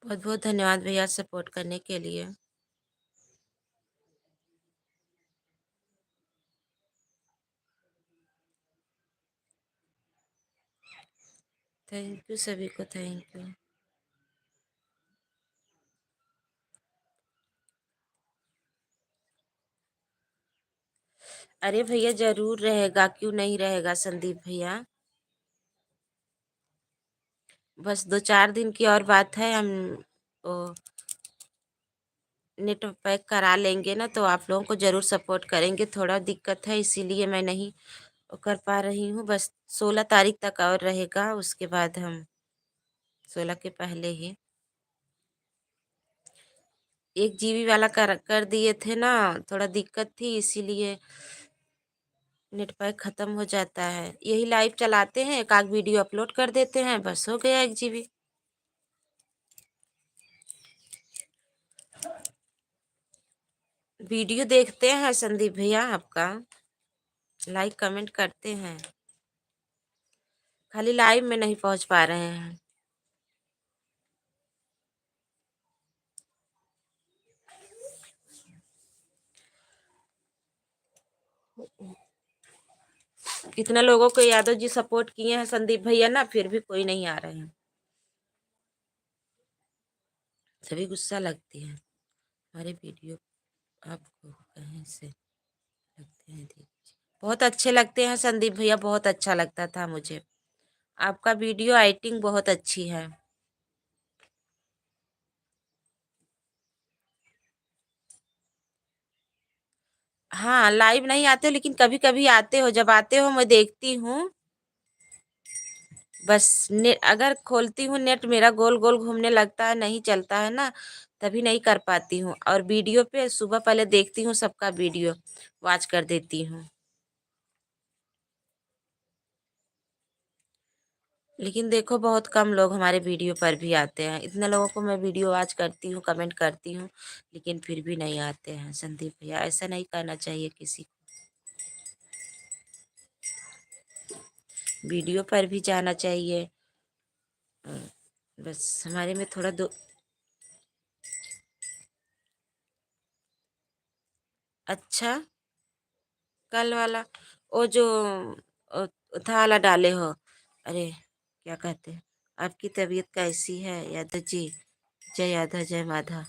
बहुत बहुत धन्यवाद भैया सपोर्ट करने के लिए। थैंक यू सभी को, थैंक यू। अरे भैया जरूर रहेगा, क्यों नहीं रहेगा संदीप भैया। बस 2-4 दिन की और बात है, हम वो नेट पैक करा लेंगे ना, तो आप लोगों को ज़रूर सपोर्ट करेंगे। थोड़ा दिक्कत है इसीलिए मैं नहीं कर पा रही हूँ। बस 16 तारीख तक और रहेगा, उसके बाद हम 16 के पहले ही। 1 GB वाला कर दिए थे ना, थोड़ा दिक्कत थी इसीलिए नेट पैक खत्म हो जाता है। यही लाइव चलाते हैं, एक आध वीडियो अपलोड कर देते हैं, बस हो गया 1 GB। वीडियो देखते हैं संदीप भैया आपका, लाइक कमेंट करते हैं, खाली लाइव में नहीं पहुंच पा रहे हैं। कितने लोगों को यादव जी सपोर्ट किए हैं संदीप भैया ना, फिर भी कोई नहीं आ रहे हैं, सभी गुस्सा लगती है हमारे वीडियो। आपको कहीं से लगते हैं दीदी जी? बहुत अच्छे लगते हैं संदीप भैया, बहुत अच्छा लगता था मुझे, आपका वीडियो एडिटिंग बहुत अच्छी है। हाँ, लाइव नहीं आते लेकिन कभी कभी आते हो, जब आते हो मैं देखती हूँ। बस नेट अगर खोलती हूँ, नेट मेरा गोल गोल घूमने लगता है, नहीं चलता है ना, तभी नहीं कर पाती हूँ। और वीडियो पे सुबह पहले देखती हूँ, सबका वीडियो वॉच कर देती हूँ। लेकिन देखो बहुत कम लोग हमारे वीडियो पर भी आते हैं, इतने लोगों को मैं वीडियो वॉच करती हूँ, कमेंट करती हूँ, लेकिन फिर भी नहीं आते हैं संदीप भैया, ऐसा नहीं करना चाहिए किसी को, वीडियो पर भी जाना चाहिए। बस हमारे में थोड़ा दो। अच्छा, कल वाला वो जो ओ, था वाला डाले हो, अरे क्या कहते हैं, आपकी तबीयत कैसी है यादव जी? जय यादव जय माधव।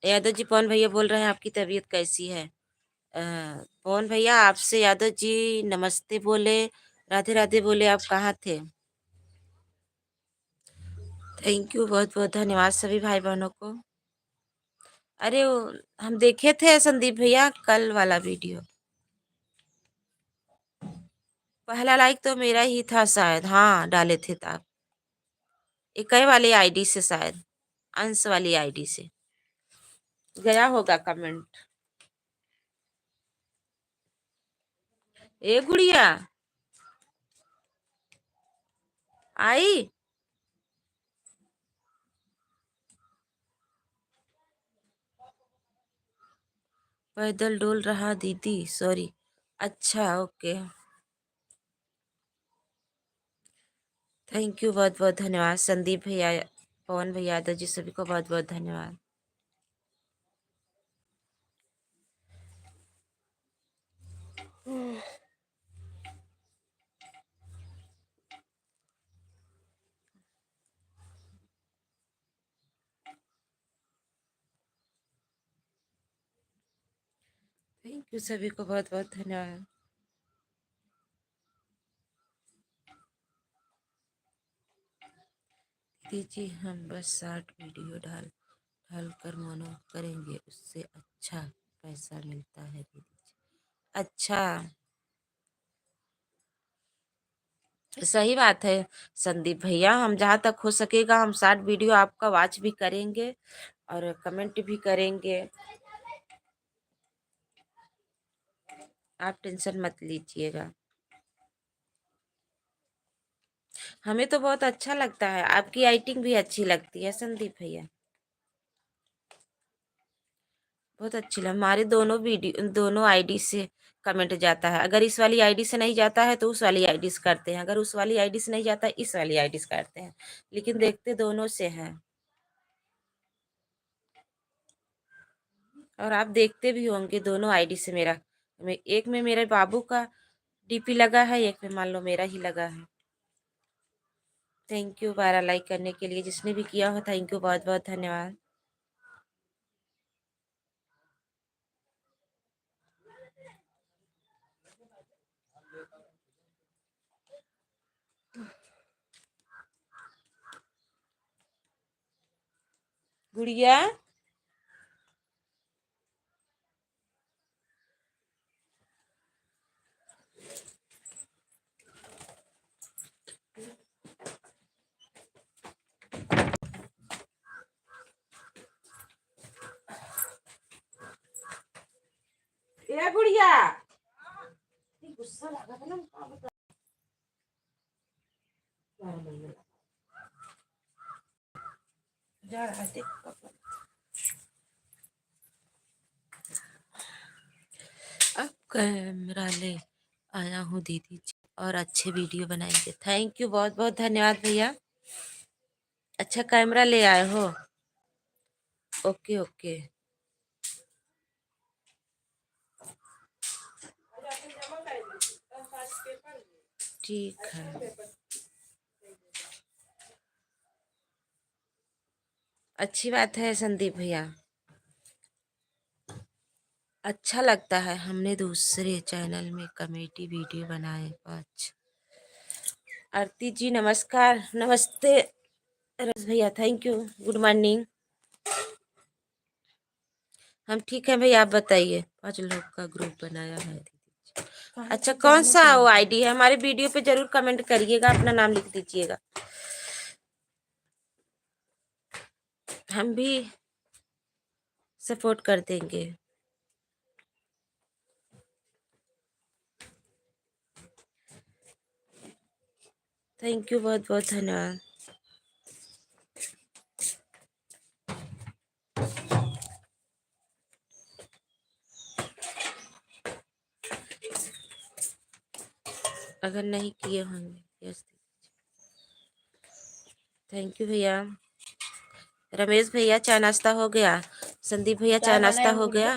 यादव जी पवन भैया बोल रहे हैं आपकी तबीयत कैसी है। पवन भैया आपसे यादव जी नमस्ते बोले, राधे राधे बोले, आप कहाँ थे? थैंक यू, बहुत बहुत धन्यवाद सभी भाई बहनों को। अरे हम देखे थे संदीप भैया कल वाला वीडियो, पहला लाइक तो मेरा ही था शायद, हाँ डाले थे आप एक ही वाली आईडी से, शायद अंश वाली आईडी से गया होगा कमेंट। ए गुड़िया आई, पैदल डोल रहा दीदी, सॉरी। अच्छा ओके, थैंक यू, बहुत बहुत धन्यवाद संदीप भैया, पवन भैया, यादव जी सभी को बहुत बहुत धन्यवाद। थैंक यू सभी को बहुत बहुत धन्यवाद। दीदी जी हम बस 60 वीडियो डाल कर मोनो करेंगे, उससे अच्छा पैसा मिलता है दीदी जी। अच्छा, सही बात है संदीप भैया, हम जहाँ तक हो सकेगा हम 60 वीडियो आपका वॉच भी करेंगे और कमेंट भी करेंगे, आप टेंशन मत लीजिएगा। हमें तो बहुत अच्छा लगता है, आपकी एडिटिंग भी अच्छी लगती है संदीप भैया, बहुत अच्छी लग, हमारे दोनों वीडियो दोनों आईडी से कमेंट जाता है, अगर इस वाली आईडी से नहीं जाता है तो उस वाली आईडी से करते हैं, अगर उस वाली आईडी से नहीं जाता है इस वाली आईडी से करते हैं, लेकिन देखते दोनों से हैं। और आप देखते भी होंगे दोनों आईडी से मेरा, एक में मेरे बाबू का डीपी लगा है, एक में मान लो मेरा ही लगा है। थैंक यू 12 लाइक करने के लिए, जिसने भी किया हो थैंक यू, बहुत बहुत धन्यवाद। गुड़िया ए गुड़िया गुस्सा लगा था ना जा रहा है। अब कैमरा ले आया हूँ दीदी और अच्छे वीडियो बनाएंगे। थैंक यू, बहुत बहुत धन्यवाद भैया। अच्छा कैमरा ले आए हो। ओके ओके ठीक है। अच्छी बात है संदीप भैया, अच्छा लगता है। हमने दूसरे चैनल में कॉमेडी वीडियो बनाए। अच्छा आरती जी नमस्कार, नमस्ते रस भैया, थैंक यू, गुड मॉर्निंग। हम ठीक है भैया, आप बताइए। 5 लोग का ग्रुप बनाया है दीदी। अच्छा कौन सा वो आईडी है? हमारे वीडियो पे जरूर कमेंट करिएगा, अपना नाम लिख दीजिएगा, हम भी सपोर्ट कर देंगे। थैंक यू, बहुत बहुत धन्यवाद। अगर नहीं किए होंगे यस। थैंक यू भैया। रमेश भैया चाय नाश्ता हो गया? संदीप भैया चाय नाश्ता हो गया?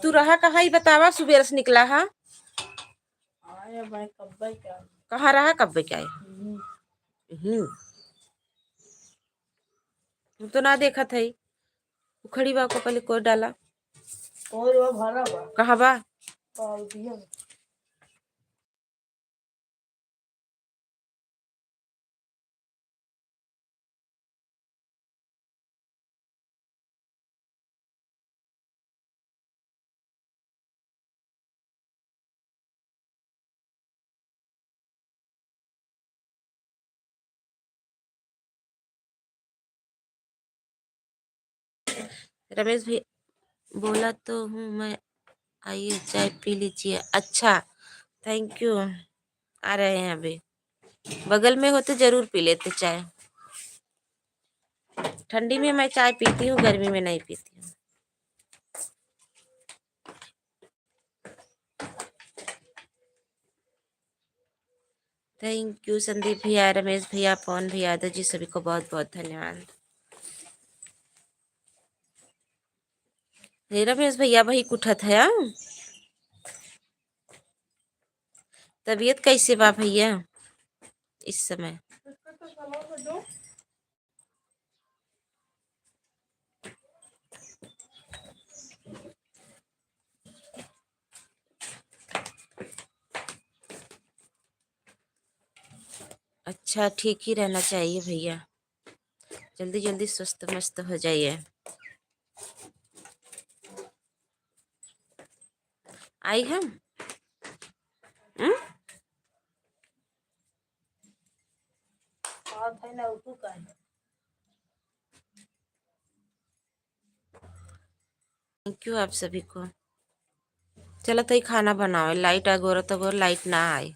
तू रहा कहाँ ही बतावा, सुबह से निकला हा? कहाँ रहा, कब क्या है? तुम तो ना देखा था ही। उखड़ी बा को पहले को डाला कहाँ बा? रमेश भी बोला तो हूँ मैं, आइए चाय पी लीजिए। अच्छा थैंक यू, आ रहे हैं अभी। बगल में होते जरूर पी लेते चाय। ठंडी में मैं चाय पीती हूँ, गर्मी में नहीं पीती हूँ। थैंक यू संदीप भैया, रमेश भैया, पवन भैया, यादव जी, सभी को बहुत बहुत धन्यवाद। रमेश भैया वही कुठत है। तबीयत कैसे बा भैया इस समय? अच्छा ठीक ही रहना चाहिए भैया, जल्दी जल्दी स्वस्थ मस्त हो जाइए। आई हम थैंक यू आप सभी को। चलो तो खाना बनाओ, लाइट अगोर तो अगोर लाइट ना आए।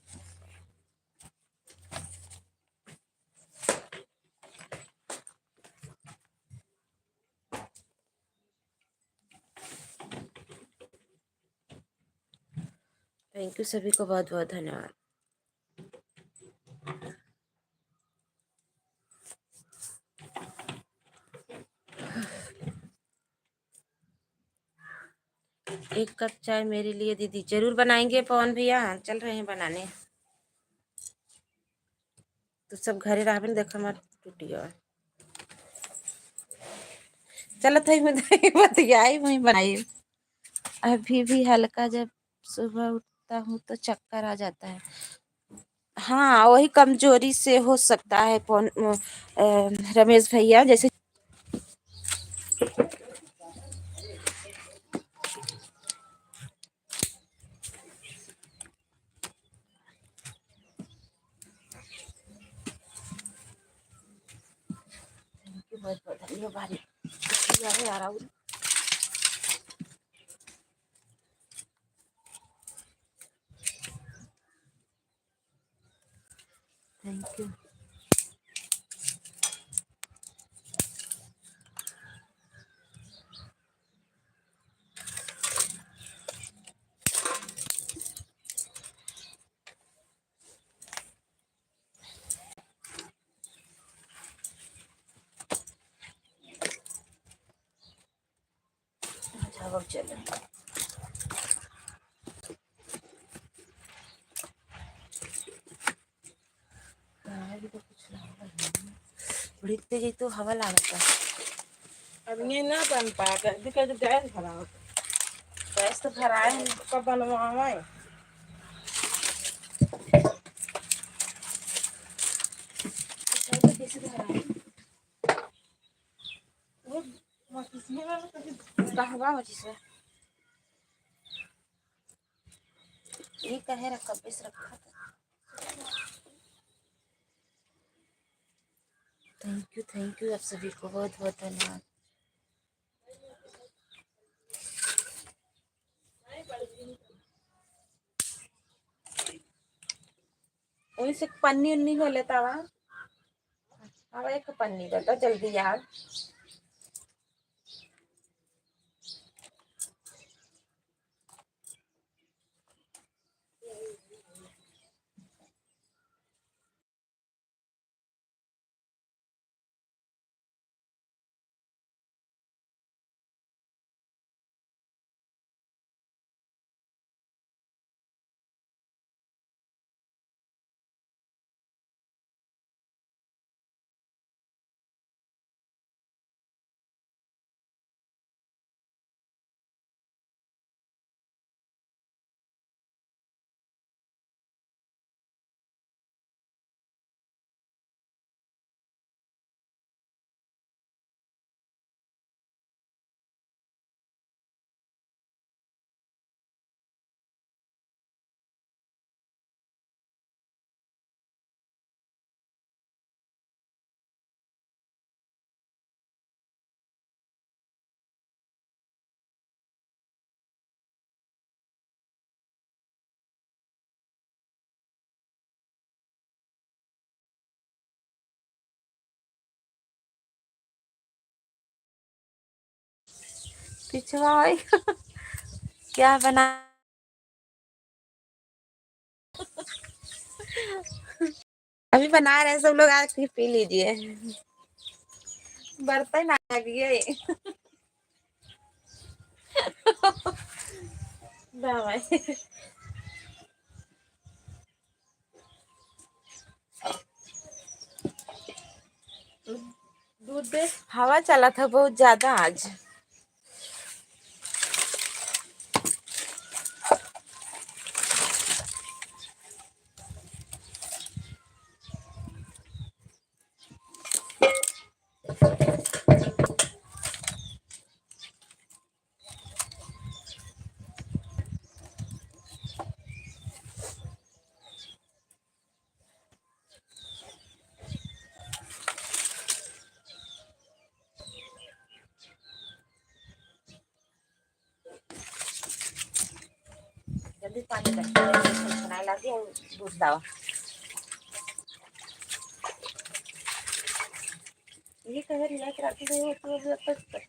थैंक यू सभी को, बहुत बहुत धन्यवाद। एक कप चाय मेरे लिए दीदी, जरूर बनाएंगे पवन भैया, चल रहे हैं बनाने। तो सब घरे रह देखा मत टूटिया। चलो थी बतियाई वही बनाई। अभी भी हल्का, जब सुबह उठता हूँ तो चक्कर आ जाता है। हाँ वही कमजोरी से हो सकता है रमेश भैया, जैसे बहुत बहुत धन्यवाद। Thank you. अच्छा अब चले बड़ी तेजी तो हवा लागता। अब ये ना बन पाएगा बिकॉज गैस खराब है। गैस तो भराए हैं। कब बनवावे? कैसे भराए? वो मशीन में कहवा हो जिसमें ये कहे रखा बेस रखा था। थैंक यू आप सभी को बहुत बहुत धन्यवाद। उनसे पन्नी उन्नी हो लेता वहाँ। अब एक पन्नी देता जल्दी यार। पिछवा क्या बना? अभी बना रहे हैं सब लोग आके पी लीजिए। बर्तन आ गए। भाई दूध दे। हवा चला था बहुत ज्यादा आज। जल्दी पानी कर लगी और दूध दावा। ये कहे रिलैक्स रखी गई तो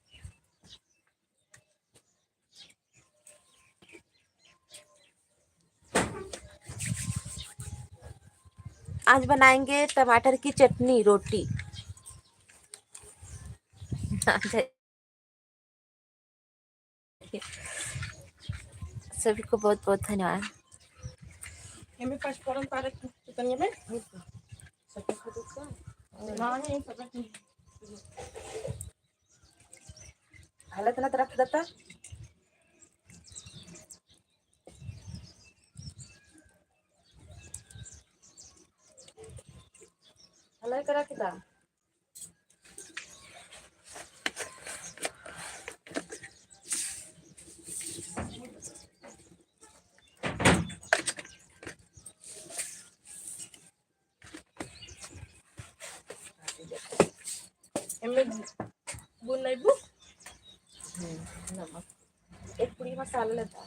आज बनाएंगे टमाटर की चटनी रोटी। सभी को बहुत बहुत धन्यवाद। हमें पचफोरन पारे कितने में सब खरीद का ना नहीं सब हालत ना रख देता। हला करा के दा हमें बुन नहीं बुन नमक एक पूरी मसाला लेता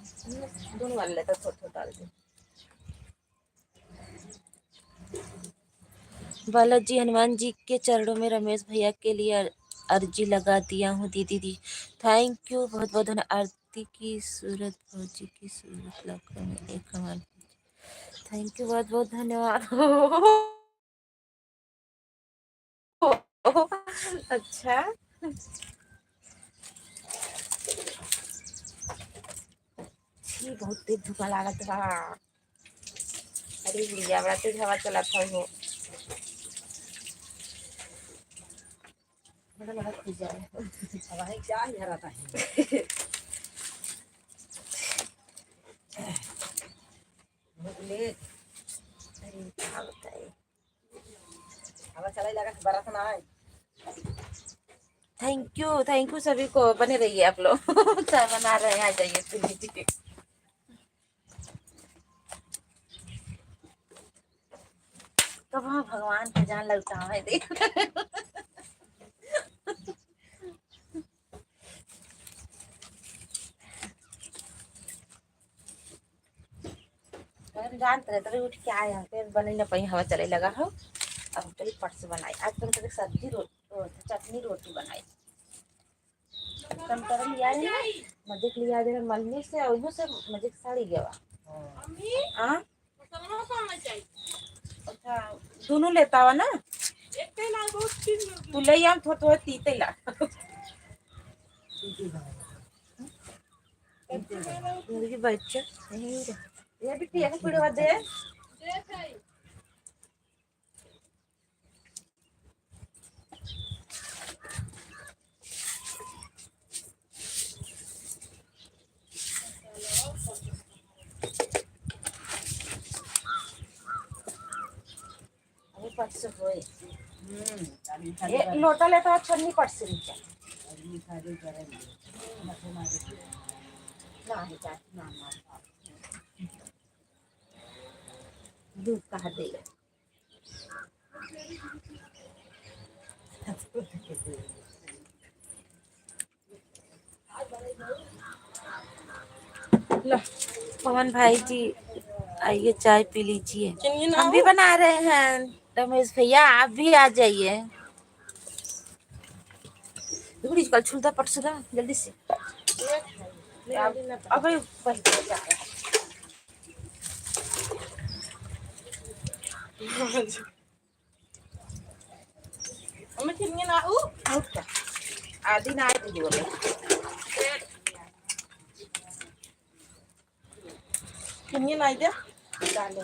दोनों वाले लेता थोड़ा थोड़ा डाल दे। बालाजी हनुमान जी के चरणों में रमेश भैया के लिए अर्जी लगा दिया हूँ दीदी दी। थैंक यू, बहुत बहुत धन्यवाद। आरती की सूरत फौजी की सूरत लाकर में एक कमाल। थैंक यू, बहुत बहुत धन्यवाद। अच्छा, बहुत तेज धुआं लागत बा। अरे भैया बड़ा तेज हवा चला था वो, बड़ा बड़ा खुल जाए। हवा क्या ही हराता है। थैंक यू सभी को। बने रहिए आप लोग। चाय बना रहे हैं, आ जाइए पी लीजिए। तो वहाँ भगवान का जान लगता है, देख। जानते रहे तभी उठ के आए हैं, फिर बने न पही हवा चले लगा हो। अब तो पट से बनाई आज तुम कभी सब्जी चटनी रोटी बनाई। कंटर लिया है ना, मजे के लिया दे मलनी से और इधर से मजे के साड़ी गया। हां अच्छा, दोनों लेता हुआ ना, तू ले आ थोड़ा थोड़ा तीते ला। मेरी बच्चा ये बिट्टी एक पीड़वा दे। अभी पट से होए ये लोटा लेता छन्नी पट से नीचे ना ही जा ना ना दूध कहा दे। लो पवन भाई जी आइए चाय पी लीजिए। हम भी बना रहे हैं। रमेश भैया आप भी आ जाइए। कल छुलता पट से जल्दी से। अब आदि ना आए बोले किन्नी ना दे डाले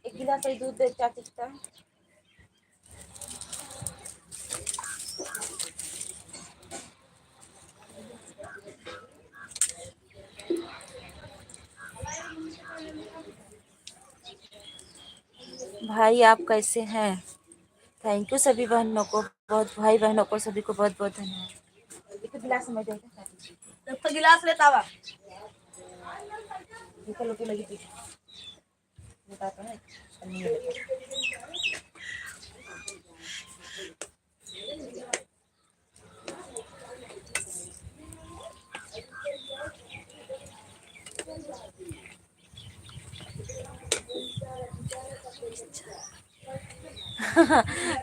एक गिलास दूध दे चाची का। भाई आप कैसे हैं? थैंक यू सभी बहनों को, बहुत भाई बहनों को सभी को बहुत बहुत धन्यवाद। एक गिलास में दे तो गिलास लेता हुआ लोग लगी थी बताता है।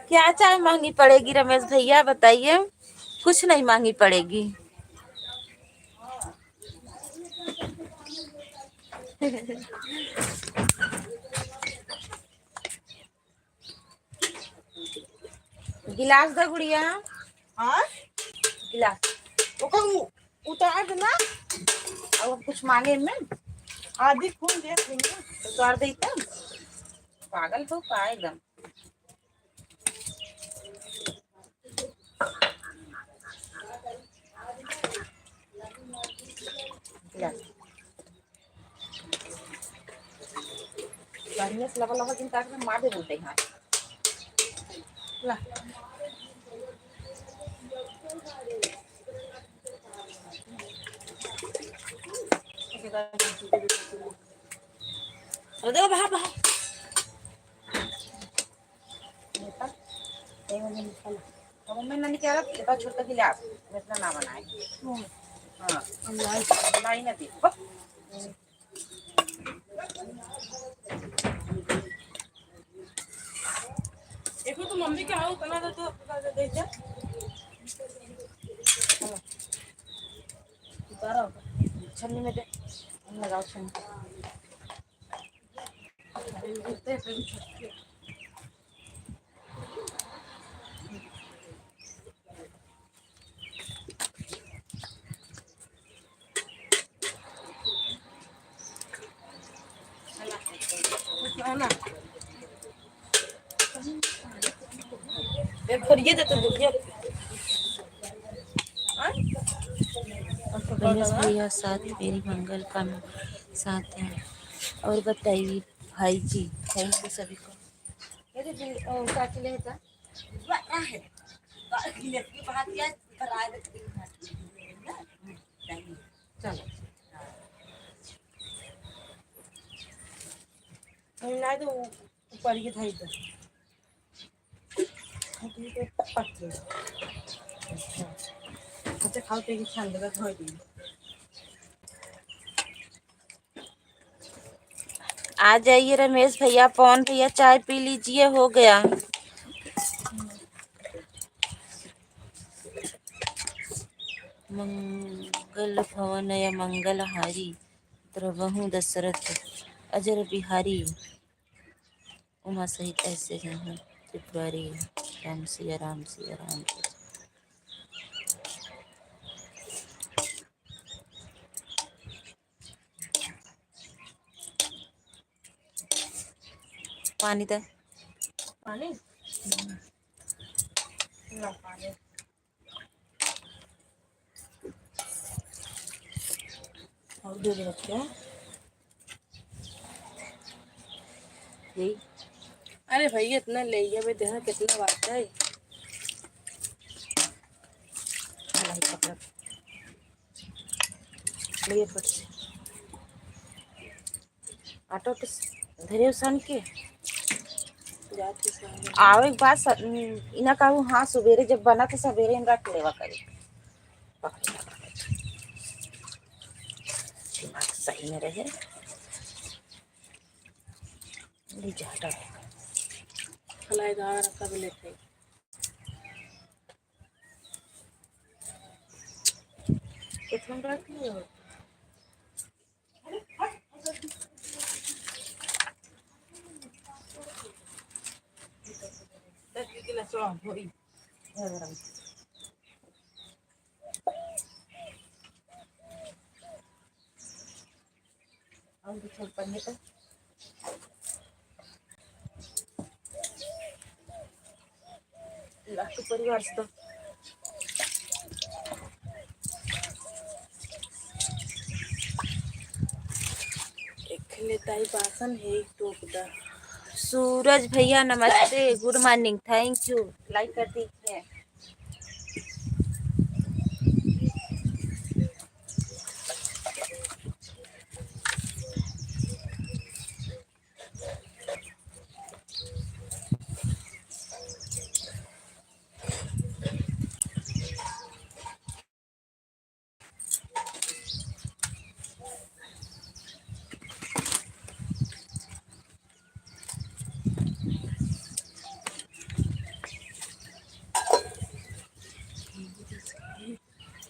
क्या चाय मांगनी पड़ेगी रमेश भैया बताइए? कुछ नहीं मांगनी पड़ेगी। गिलास दो गुड़िया। हाँ गिलास उतार देना और कुछ मांगे में आदि खून दे उतार दे पागल तो का एकदम। बढ़िया से लगा लगा दिन काट मार दे बोलते हैं ला। देखो बाहर बाहर मम्मी ने निकाला इतना छोटा गिलास इतना ना बनाए। हाँ लाई ना दी देखो तो मम्मी के आओ तना तो दे जा उतारो छन्नी में दे लगाओ छन्नी ना फिर ये देते दुनिया गणेश भैया साथ मेरी मंगल का साथ है। और बताइए भाई जी, थैंक यू सभी को। चलो हम ना तो ऊपर ये था इधर अच्छा खाओ तेरी छान लगा धोई दी आ जाइए रमेश भैया, पवन भैया, चाय पी लीजिए, हो गया। मंगल भवन या मंगलहारी द्रवहु दशरथ अजर बिहारी उमा सहित ऐसे हैं त्रिपुरारी। राम सिया राम सिया राम। पानी दे पानी ना पानी और दे रखे हैं यही अरे भैया इतना ले गया भाई देखा कितना बात है हलाई कपड़ा लिए फट से आटो तो धरे सन के जाती सामने आओ एक बात इना कहूँ। हाँ सवेरे जब बना तो सवेरे इन रख लेवा करे दिमाग सही में रहे जाटा खलाई दार कब लेते कितना रख लियो। किला सो होई और छोड़ पन्ने का लाख परिवार से तो एक लेता ही बासन है टोकदा सूरज भैया नमस्ते, good morning, thank you, like कर दीजिए।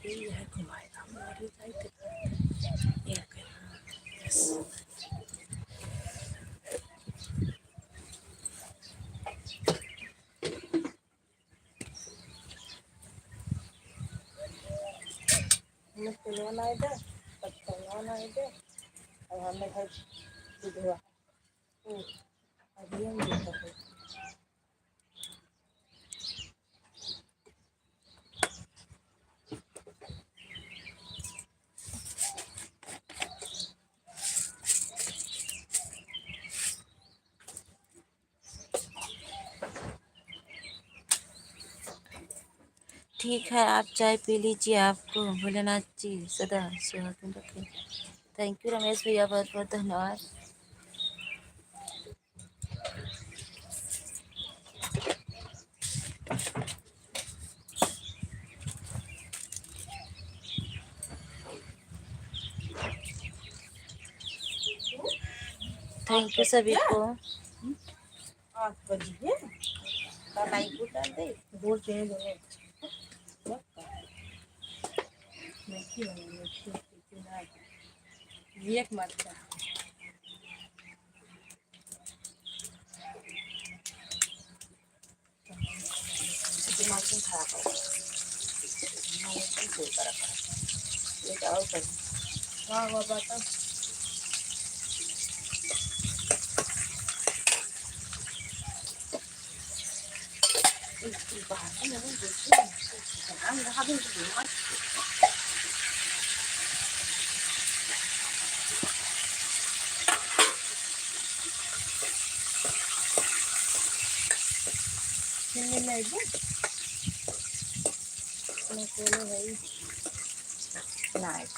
ये घुमाए हमारे जाते एक यस मैं पुलवाना है दे पत्तवाना है दे और हमने घर दूधवा अभी हम देखते हैं ठीक है, आप चाय पी लीजिए। आपको भोलेनाथ जी सदा सुहागन रखें। थैंक यू रमेश भैया, बहुत बहुत धन्यवाद। थैंक यू सभी को। 8 बजे लाई गुड़ डाल दे। गुड़ चेंज हो मेथी एक मरचा दिमाग में खराब हो ये जाओ कर हाँ वो बता बाहर में देखिए रहा भी कितने में आएगी मैं बोले भाई नाइस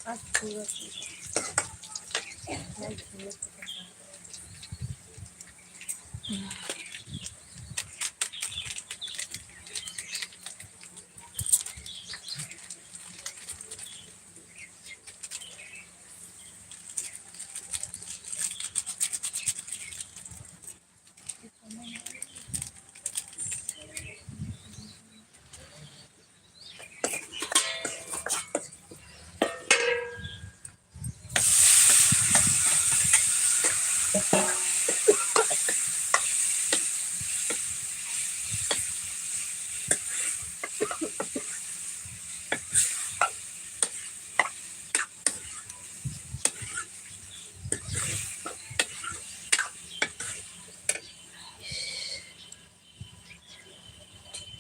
आज पूरा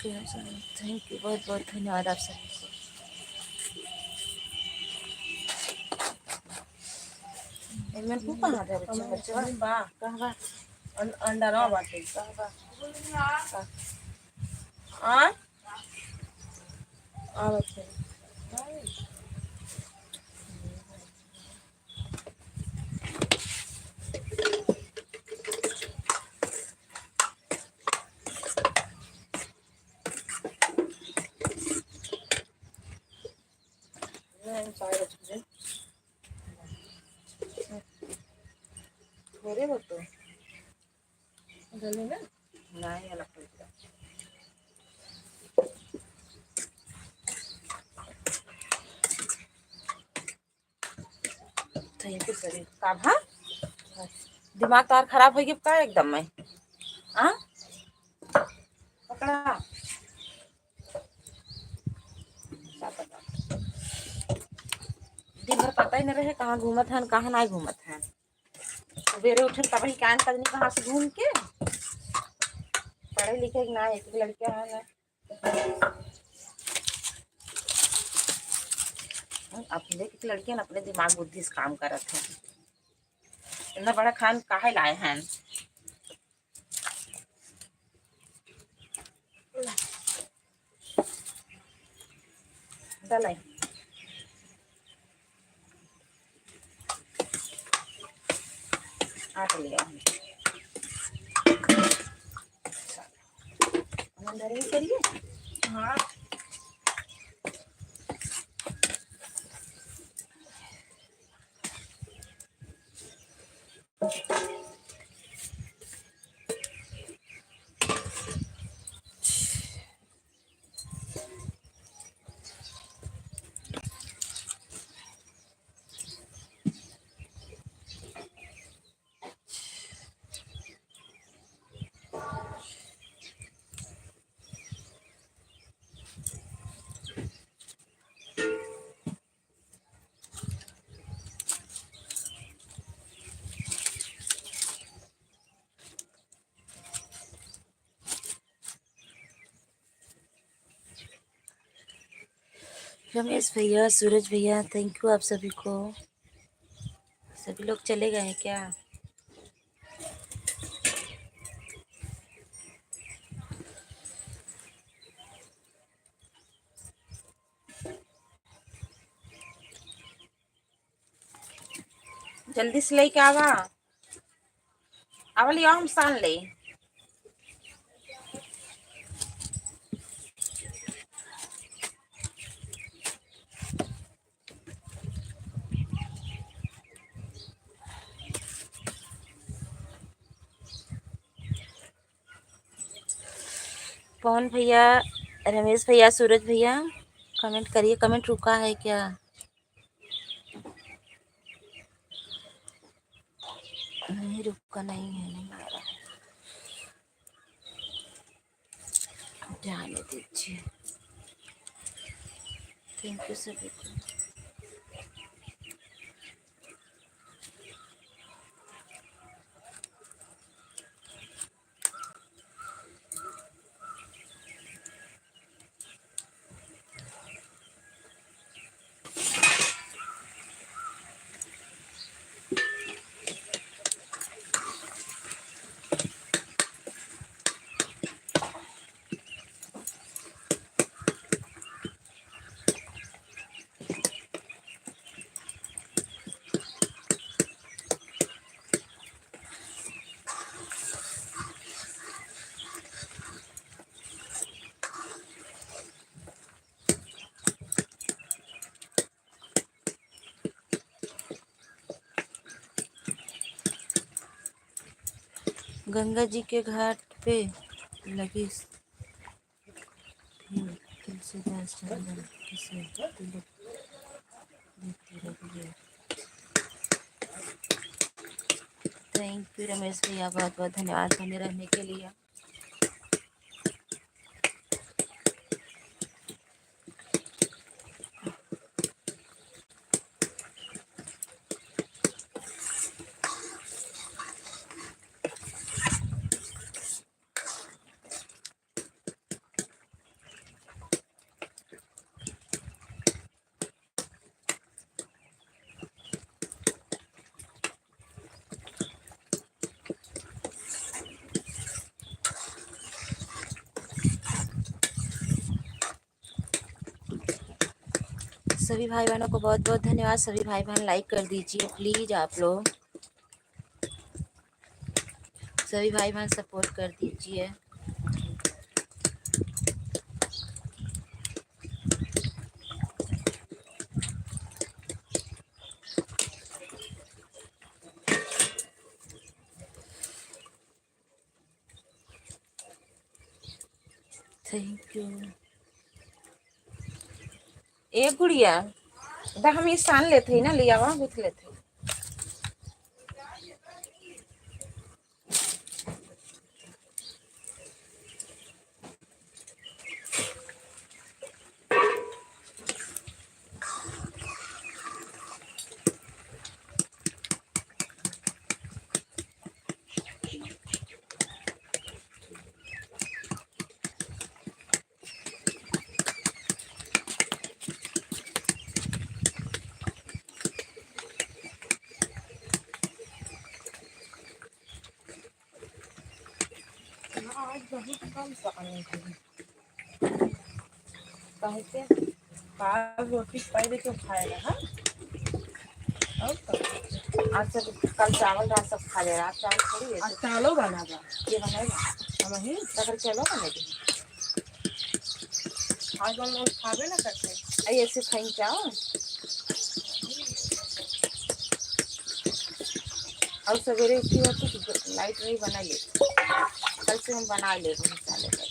थैंक यू बहुत बहुत धन्यवाद आप सभी को। मैं को कहाँ था बच्चा बच्चा बा कहाँ बा अंडा रहा बाटे कहाँ बा आ बच्चे सारे बच्चे थोड़े हो तो गले ना नहीं अलग पड़ेगा थैंक यू सर काम हाँ दिमाग तार खराब हो गया का एकदम में हाँ पकड़ा क्या पता दिन भर पता ही नहीं रहे कहाँ घूमत है कहाँ नहीं घूमत है सवेरे उठन तब ही कान पता नहीं कहाँ से घूम के पढ़े लिखे ना एक लड़कियां है ना अपने की लड़कियां अपने दिमाग बुद्धि से काम करत है इतना बड़ा खान काहे लाए हैं चल आट लिया अंदर ही करिए हाँ रमेश भैया सूरज भैया थैंक यू आप सभी को सभी लोग चले गए हैं क्या जल्दी से लेके आवा आवल हम सान ले पवन भैया, रमेश भैया, सूरज भैया कमेंट करिए। कमेंट रुका है क्या? नहीं रुका, नहीं है, नहीं आ रहा है, जाने दीजिए। थैंक यू सभी को। गंगा जी के घाट पे लगी तुलसीदास चंदन किसे तिलक देती रही है। थैंक यू रमेश भैया, बहुत बहुत धन्यवाद बने रहने के लिए। सभी भाई बहनों को बहुत बहुत धन्यवाद। सभी भाई बहन लाइक कर दीजिए प्लीज, आप लोग सभी भाई बहन सपोर्ट कर दीजिए। Thank you. ए गुड़िया दा हम ये सान लेते ही ना, लिया वहाँ गुथ लेते। आज बहुत कम सकाने कहते काल रोटी पहले तो खाएगा। हाँ आज सब कल चावल रात सब खा ले रहा, चावल थोड़ी है। चावलो बनागा, ये बनाएगा हम ही अगर चलो बनेगी। आज हम लोग खावे ना करते ऐसे खाई जाओ। और सवेरे उठी हो तो लाइट नहीं बना ले, कल से हम बना ले मसाले का।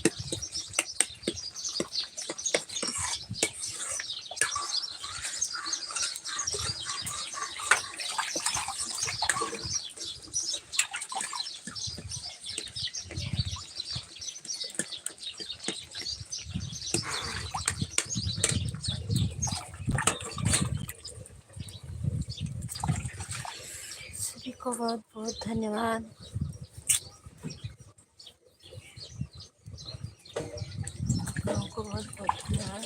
सभी को बहुत बहुत धन्यवाद। को बहुत बहुत धन्यवाद।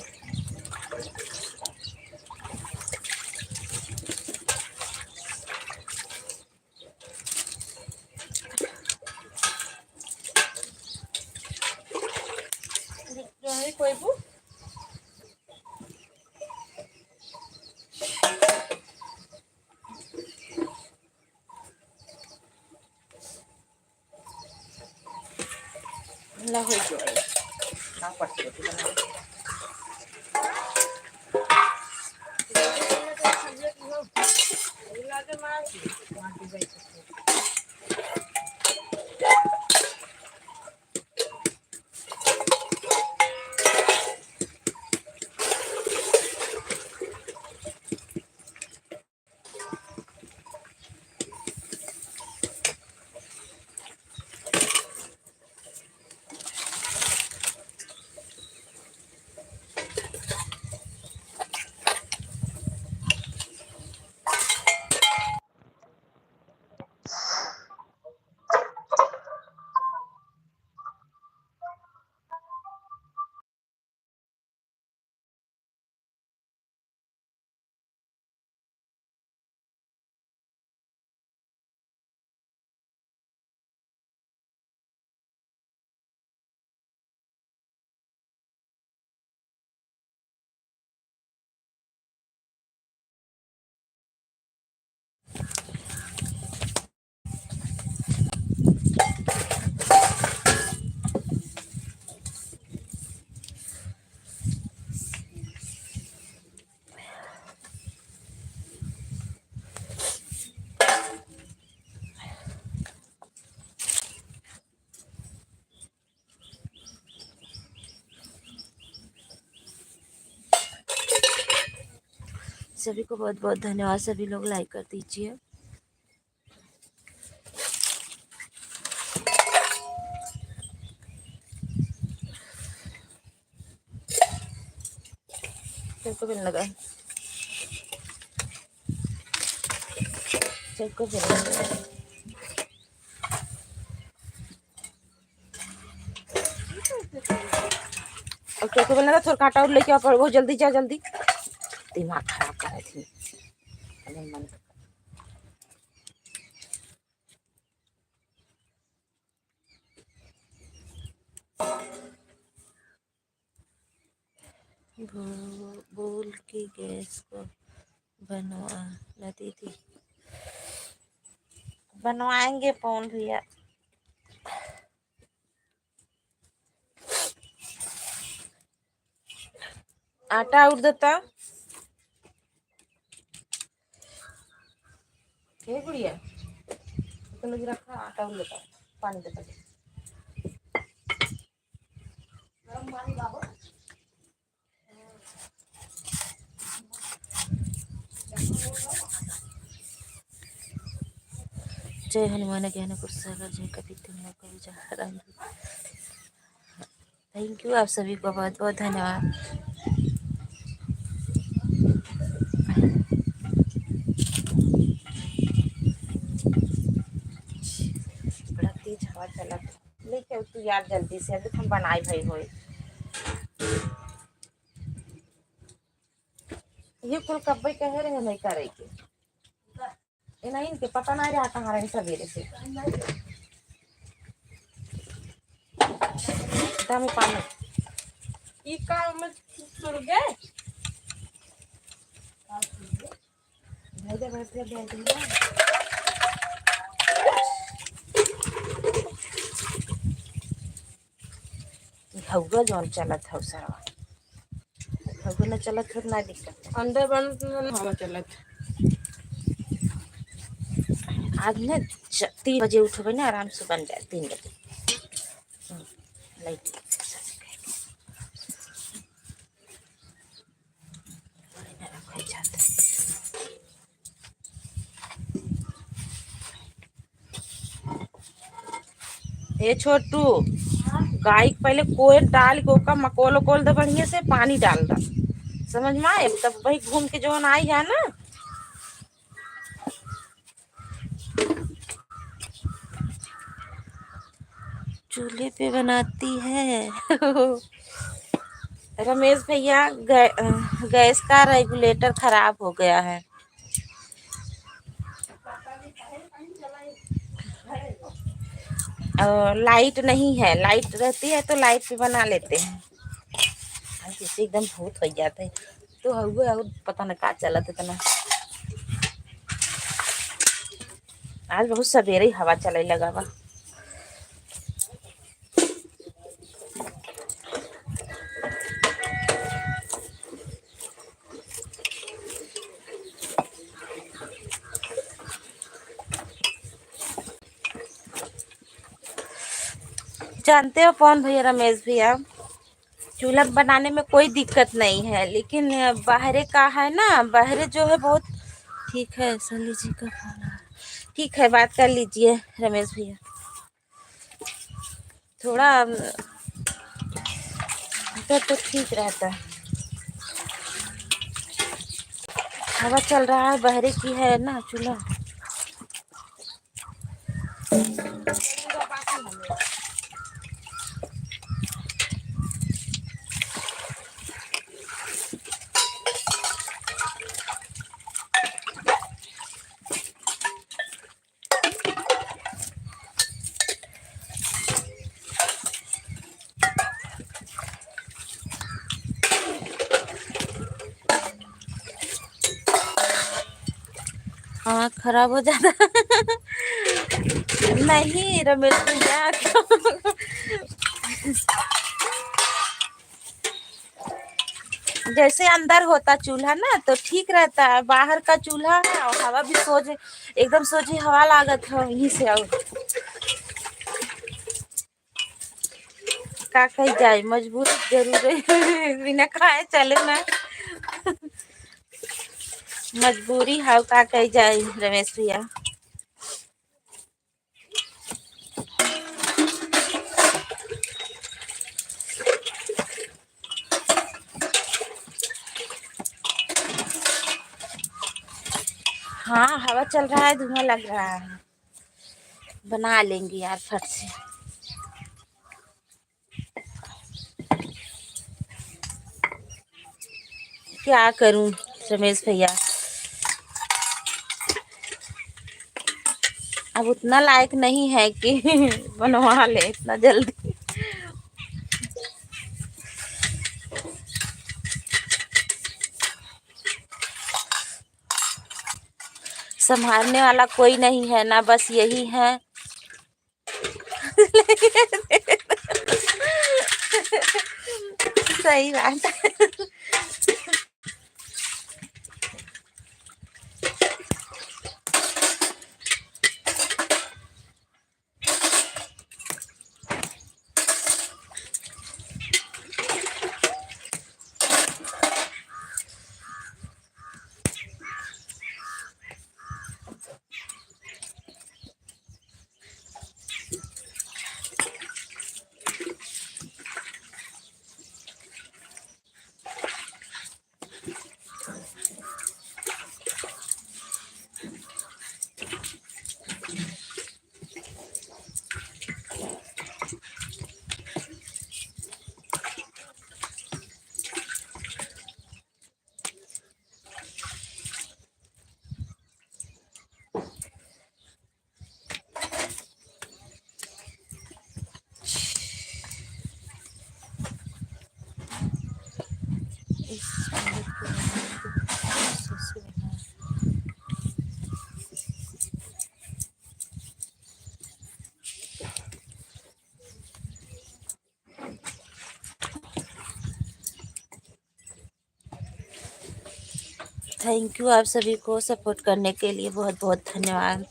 कोई बुक ला हो जाए ना पड़ते सभी को बहुत बहुत धन्यवाद। सभी लोग लाइक कर दीजिए। सबको मिलने लगा, सबको मिलने लगा। और क्या को मिलने लगा, थोड़ा काटा और लेके आ, बहुत जल्दी जा, जल्दी। दिमाग खराब कर रही थी। बोल के गैस को बनवा न दीदी, बनवाएंगे कौन भैया। आटा उड़ देता है गुड़िया, तो लगी रखा, आटा उड़ देता, पानी देता, गरम पानी लाओ। जय हनुमान ज्ञान गुरुसागर, जय कभी तुम लोग कभी जा। थैंक यू, आप सभी को बहुत बहुत धन्यवाद। बड़ा तेज हवा चला, लेके तू यार जल्दी से, अभी हम बनाए भाई हो। ये कुल कब्बे कह रहे हैं नहीं करेगी, ये नहीं, इनके पता नहीं रहा कहाँ रहे सवेरे से। दामी पानी, ये काम में सुर गए। भेजे बैठे भेज हवा जौन चलत है सारा, हवा न चलत हो ना दिक्कत। अंदर बंद हवा चलत। आज न 3 बजे उठोगे ना, आराम से बन जाए 3 बजे। लाइट ये छोटू गाय पहले कोयल डाल के ओका मकोल कोल दे, बढ़िया से पानी डाल दा, समझ में आए। तब वही घूम के जो आई है ना, चूल्हे पे बनाती है। रमेश भैया गैस का रेगुलेटर खराब हो गया है। लाइट नहीं है, लाइट रहती है तो लाइट पे बना लेते हैं। जैसे एकदम भूत हो जाता है तो हुआ, और पता न का चला इतना। आज बहुत सवेरे ही हवा चले लगा बा। जानते हो कौन भैया, रमेश भैया, चूल्हा बनाने में कोई दिक्कत नहीं है, लेकिन बाहरे का है ना, बाहरे जो है बहुत। ठीक है, सली जी का फोन है, ठीक है बात कर लीजिए रमेश भैया। थोड़ा तो ठीक रहता है, हवा चल रहा है, बहरे की है ना चूल्हा। हाँ खराब हो जाता। नहीं रमेश भैया, जैसे अंदर होता चूल्हा ना तो ठीक रहता है, बाहर का चूल्हा है और हवा भी सोझे, एकदम सोझी हवा लागत है वहीं से। और का कही जाए, मजबूरी जरूर है। बिना खाए चले ना। मजबूरी है, का कही जाए रमेश भैया। हाँ हवा चल रहा है, धुआं लग रहा है। बना लेंगे यार फट से। क्या करूं रमेश भैया, अब उतना लायक नहीं है कि बनवा ले इतना जल्दी। संभालने वाला कोई नहीं है ना, बस यही है। सही बात है। थैंक यू आप सभी को सपोर्ट करने के लिए, बहुत बहुत धन्यवाद।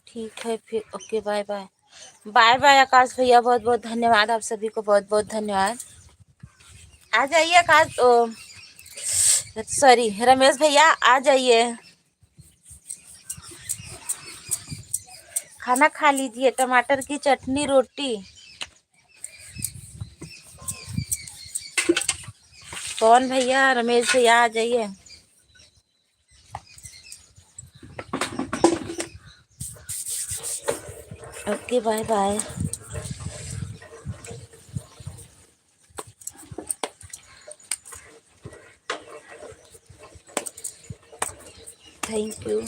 ठीक है फिर, okay bye bye. Bye bye Akash भैया, बहुत बहुत धन्यवाद आप सभी को, बहुत बहुत धन्यवाद। आ जाइए आकाश, सॉरी रमेश भैया आ जाइए, खाना खा लीजिए, टमाटर की चटनी रोटी। कौन भैया? रमेश भैया आ जाइए। Okay bye bye. Thank you.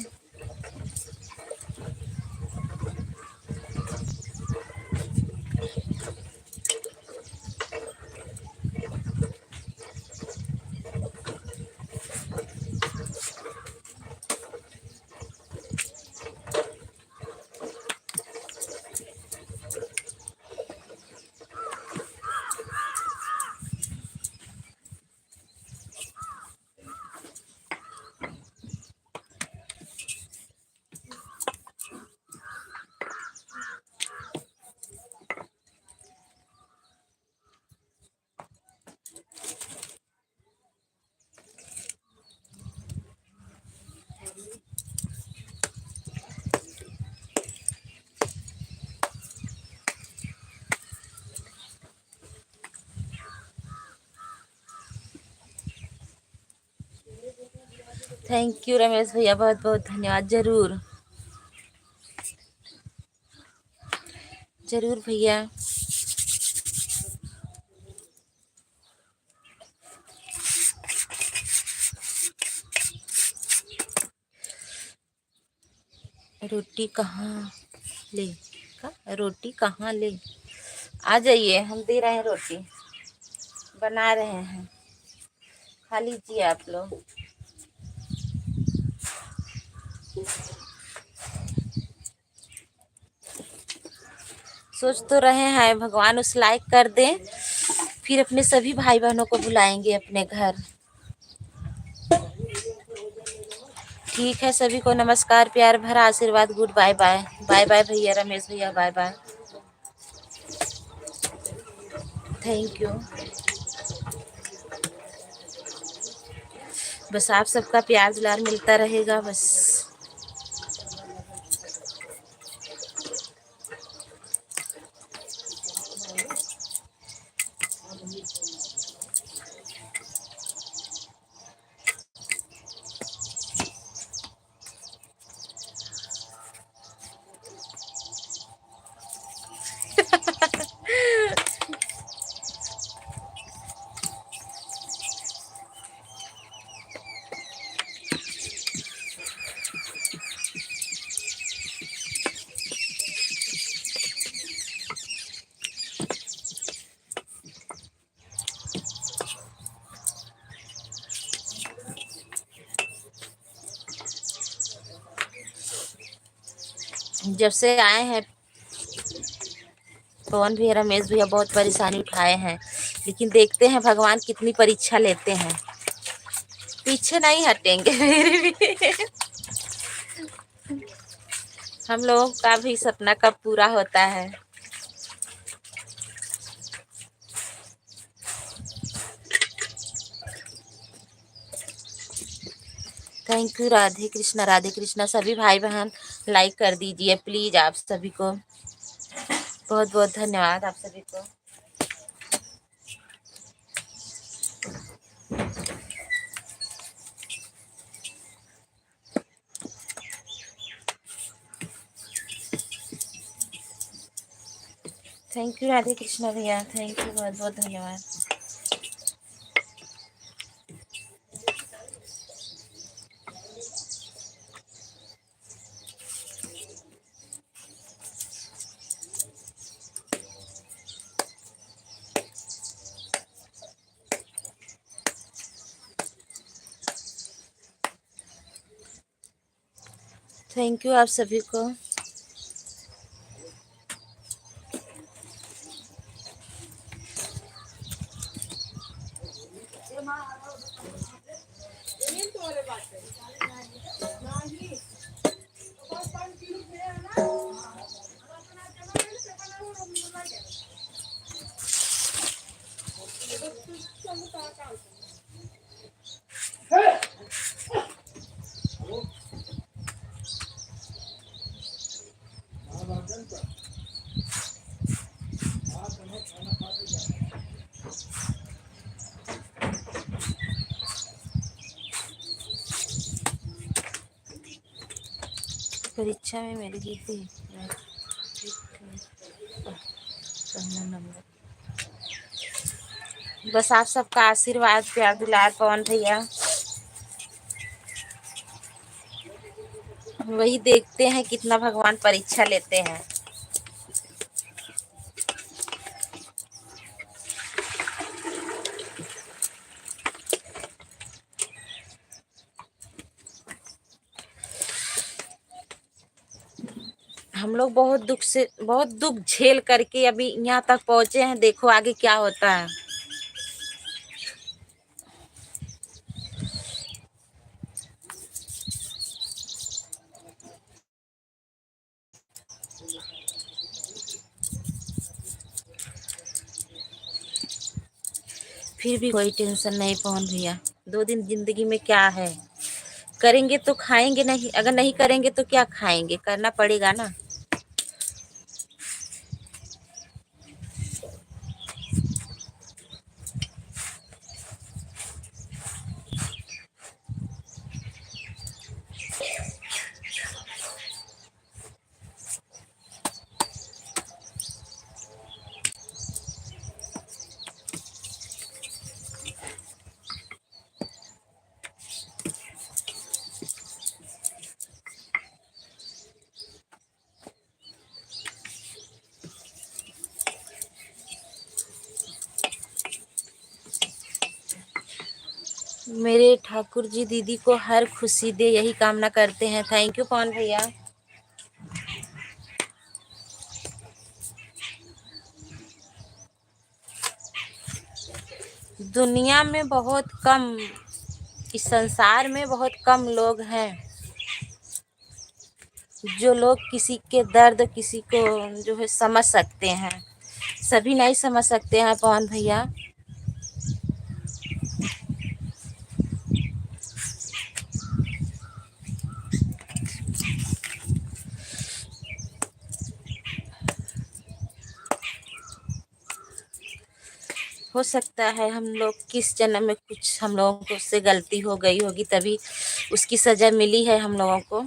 Thank you Ramesh भैया, बहुत बहुत धन्यवाद। जरूर जरूर भैया। रोटी कहाँ ले का रोटी कहाँ ले, आ जाइए, हम दे रहे हैं रोटी, बना रहे हैं, खा लीजिए आप लोग। सोच तो रहे हैं भगवान उस लायक कर दें, फिर अपने सभी भाई बहनों को बुलाएंगे अपने घर। ठीक है, सभी को नमस्कार, प्यार भरा आशीर्वाद, good bye bye. Bye bye भैया, रमेश भैया, बाय बाय, थैंक यू। बस आप सबका प्यार दुलार मिलता रहेगा बस। जब से आए हैं पवन भैया, रमेश भैया, बहुत परेशानी उठाए हैं, लेकिन देखते हैं भगवान कितनी परीक्षा लेते हैं, पीछे नहीं हटेंगे फिर भी। हम लोगों का भी सपना कब पूरा होता है। Thank you, Radhe Krishna, Radhe Krishna. सभी भाई बहन लाइक कर दीजिए प्लीज, आप सभी को बहुत बहुत धन्यवाद, आप सभी को। थैंक यू राधे कृष्णा भैया, थैंक यू, बहुत बहुत धन्यवाद। थैंक यू आप सभी को। परीक्षा में मेरी दीदी पहला नंबर। बस आप सबका आशीर्वाद, प्यार दुलार, पवन भैया, वही देखते हैं कितना भगवान परीक्षा लेते हैं। हम लोग बहुत दुख झेल करके अभी यहाँ तक पहुंचे हैं, देखो आगे क्या होता है। फिर भी कोई टेंशन नहीं पवन भैया, 2 दिन जिंदगी में क्या है, करेंगे तो खाएंगे, नहीं अगर नहीं करेंगे तो क्या खाएंगे, करना पड़ेगा ना। मेरे ठाकुर जी दीदी को हर खुशी दे, यही कामना करते हैं। थैंक यू पवन भैया। दुनिया में बहुत कम, इस संसार में बहुत कम लोग हैं जो लोग किसी के दर्द, किसी को जो है समझ सकते हैं। सभी नहीं समझ सकते हैं पवन भैया। हो सकता है हम लोग किस जन्म में कुछ हम लोगों को उससे गलती हो गई होगी, तभी उसकी सजा मिली है हम लोगों को।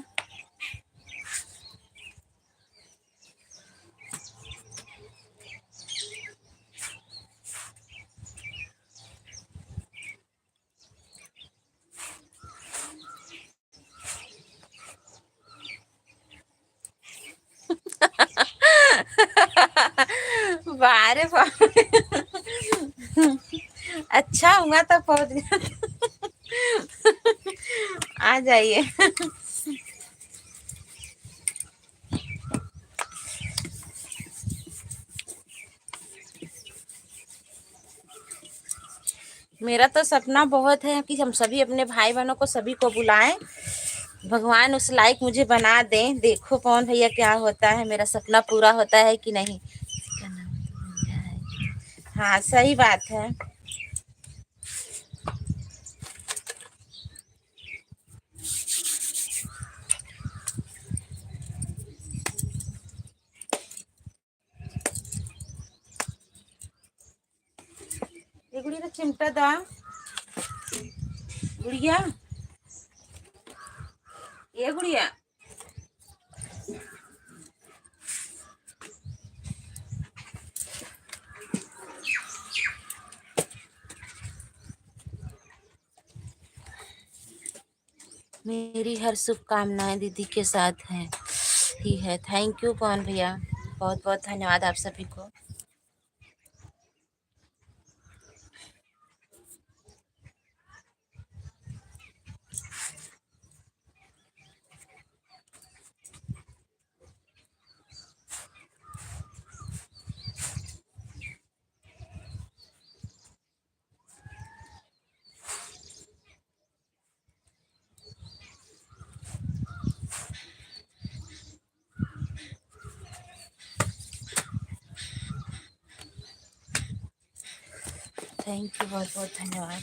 बारे अच्छा हुआ तो पहुंच गया। आ जाइए। मेरा तो सपना बहुत है कि हम सभी अपने भाई बहनों को सभी को बुलाएं, भगवान उस लायक मुझे बना दें। देखो पवन भैया क्या होता है, मेरा सपना पूरा होता है कि नहीं। हाँ सही बात है। ये गुड़िया का चिमटा दा, गुड़िया, ये गुड़िया। मेरी हर शुभकामनाएं दीदी के साथ हैं ही है। थैंक यू पवन भैया, बहुत बहुत धन्यवाद आप सभी को। थैंक यू, बहुत बहुत धन्यवाद।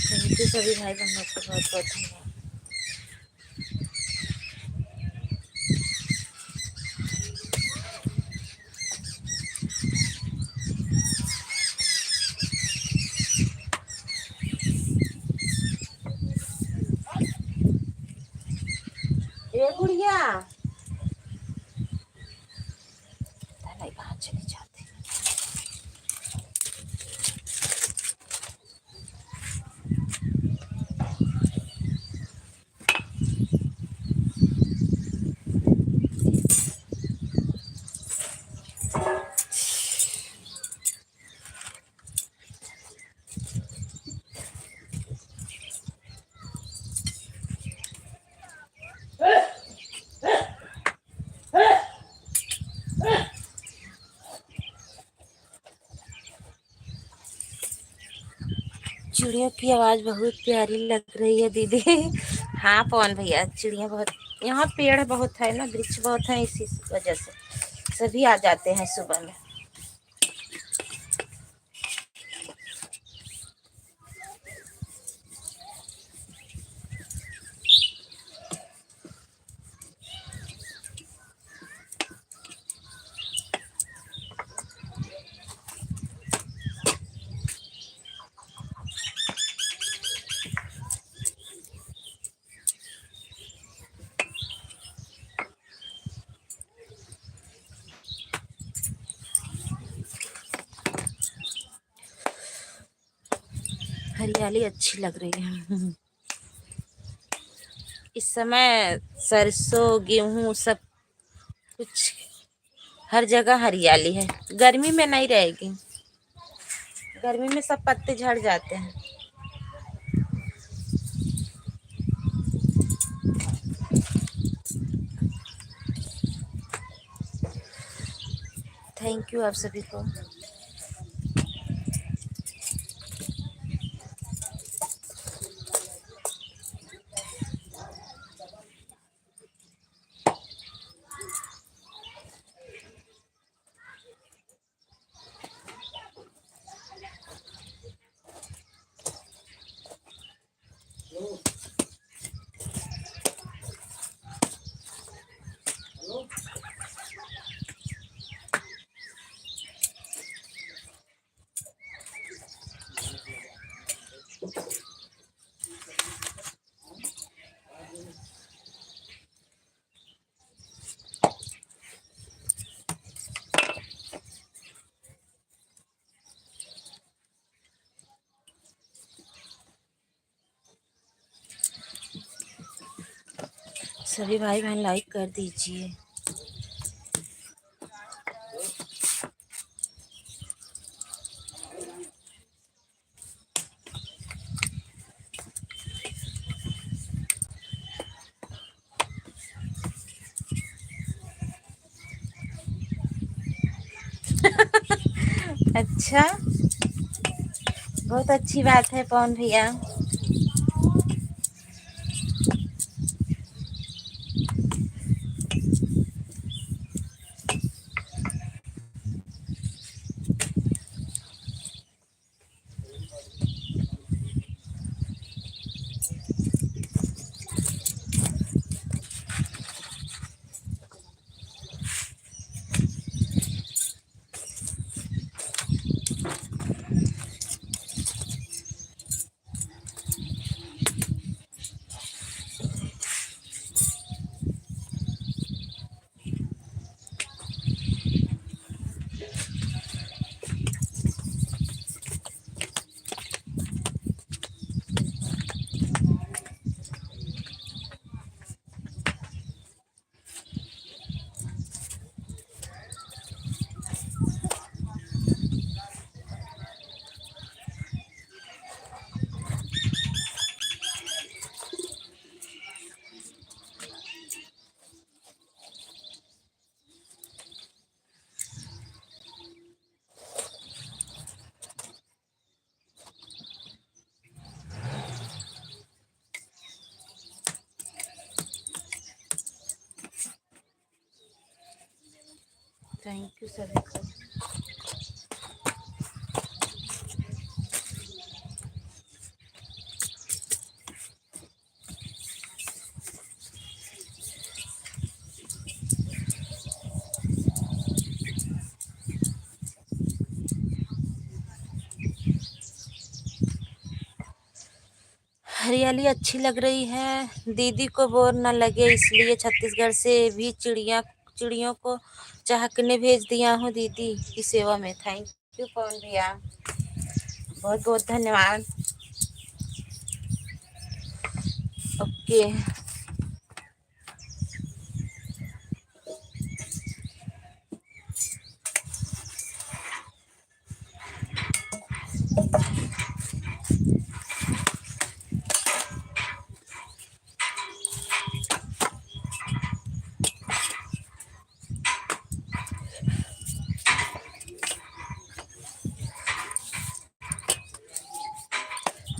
थैंक यू सभी भाई बहनों को बहुत बहुत धन्यवाद। ए गुड़िया, कहाँ चली जाती। चिड़ियों की आवाज बहुत प्यारी लग रही है दीदी। हाँ पवन भैया, चिड़िया बहुत, यहाँ पेड़ बहुत है ना, वृक्ष बहुत है, इसी वजह से सभी आ जाते हैं सुबह में। हरियाली अच्छी लग रही है। इस समय सरसों गेहूं सब कुछ हर जगह हरियाली है। गर्मी में नहीं रहेगी, गर्मी में सब पत्ते झड़ जाते हैं। थैंक यू आप सभी को। सभी भाई बहन लाइक कर दीजिए। अच्छा, बहुत अच्छी बात है पवन भैया। थैंक यू सभी को। हरियाली अच्छी लग रही है, दीदी को बोर न लगे इसलिए छत्तीसगढ़ से भी चिड़ियों को चहकने भेज दिया हूँ दीदी की सेवा में। थैंक यू पवन भैया, बहुत बहुत धन्यवाद। ओके,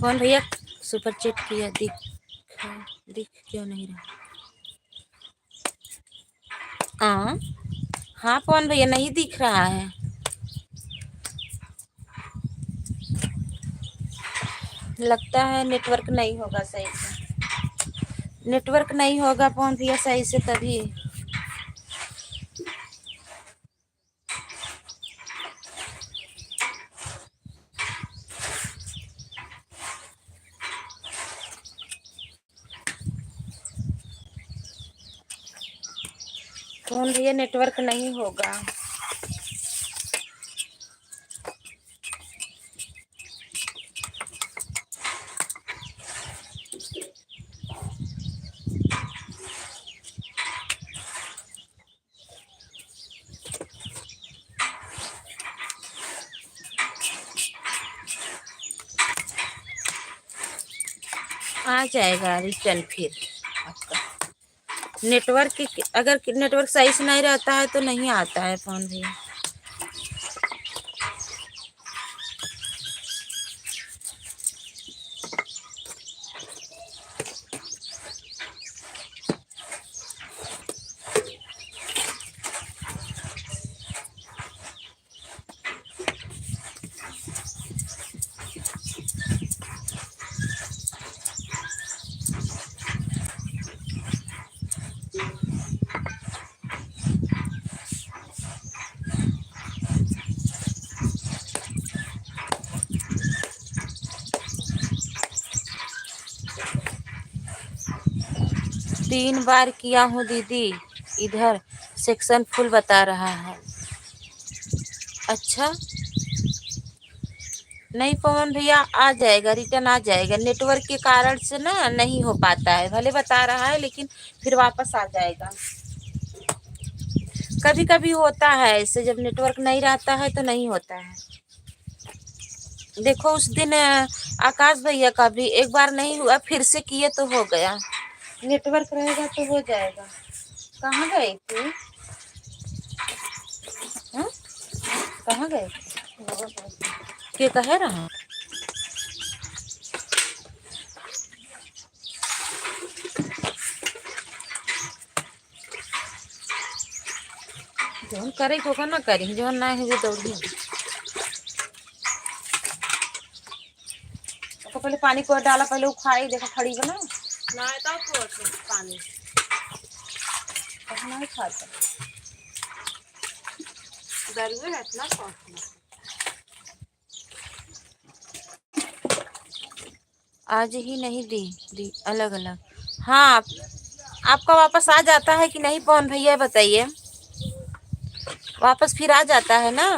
पवन भैया सुपर चैट किया, दिख क्यों नहीं रहा? हाँ पवन भैया नहीं दिख रहा है। लगता है नेटवर्क नहीं होगा सही से, नेटवर्क नहीं होगा पवन भैया सही से तभी। पवन भैया नेटवर्क नहीं होगा। आ जाएगा रिटर्न फिर आपका। नेटवर्क अगर नेटवर्क सही से नहीं रहता है तो नहीं आता है फोन भैया। तीन बार किया हूँ दीदी, इधर सेक्शन फुल बता रहा है। अच्छा नहीं पवन भैया, आ जाएगा रिटर्न, आ जाएगा। नेटवर्क के कारण से ना नहीं हो पाता है, भले बता रहा है लेकिन फिर वापस आ जाएगा। कभी कभी होता है ऐसे, जब नेटवर्क नहीं रहता है तो नहीं होता है। देखो उस दिन आकाश भैया का भी एक बार नहीं हुआ, फिर से किए तो हो गया। नेटवर्क रहेगा तो हो जाएगा। कहाँ गए थे? हाँ? कहाँ गए? के कहे रहा? जोन करे को ना करी, जोन ना है जो दौड़ी। तो पहले पानी को डाला, पहले उखाड़ी देखो खड़ी बना ना तो पानी नहीं खाता। दरुए है ना पहुंचना। आज ही नहीं दी अलग अलग। हाँ आपका वापस आ जाता है कि नहीं पवन भैया बताइए? वापस फिर आ जाता है ना?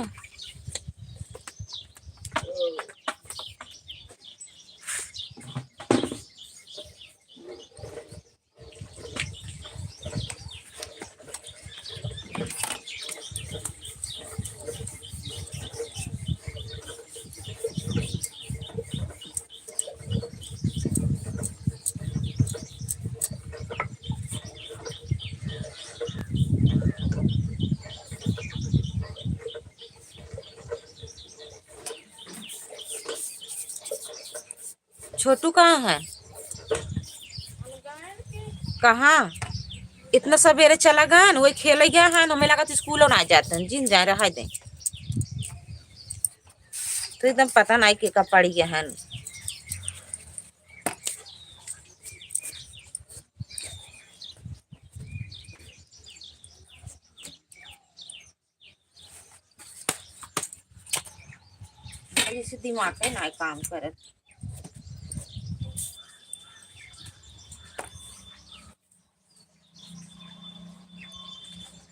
छोटू कहाँ है? कहाँ? इतना सवेरे चला गया न, वही खेले गया है। हमें लगा तो स्कूलों ना जाते हैं, जिन जा रहा है दे तो एकदम पता नहीं के का पड़ गया है। जैसे दिमाग है ना काम करत।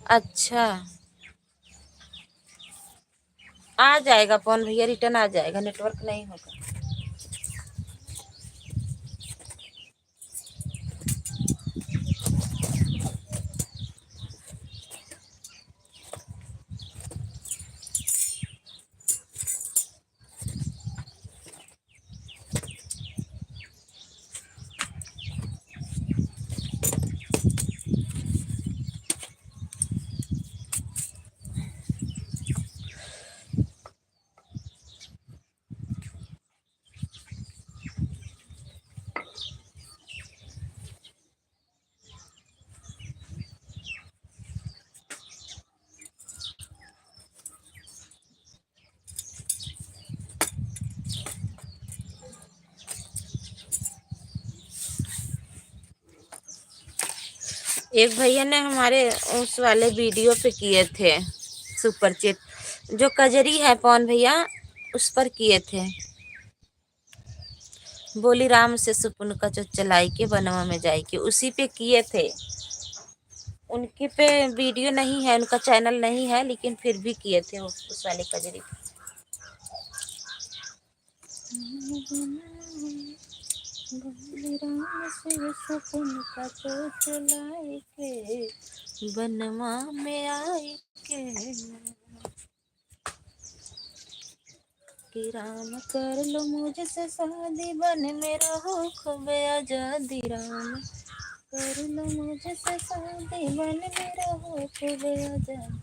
अच्छा आ जाएगा पवन भैया, रिटर्न आ जाएगा, नेटवर्क नहीं होगा। एक भैया ने हमारे उस वाले वीडियो पे किए थे सुपर चैट, जो कजरी है पवन भैया उस पर किए थे। बोली राम से सुपुन का जो चलाई के बनवा में जाई के, उसी पे किए थे। उनके पे वीडियो नहीं है, उनका चैनल नहीं है, लेकिन फिर भी किए थे उस वाले कजरी पे। बोली राम से सुपुन का जो चलाई के बनवा में आई के। कि राम कर लो मुझसे शादी, बन में रहो खूब आजादी। राम कर लो मुझसे शादी, बन में रहो खूब आजादी।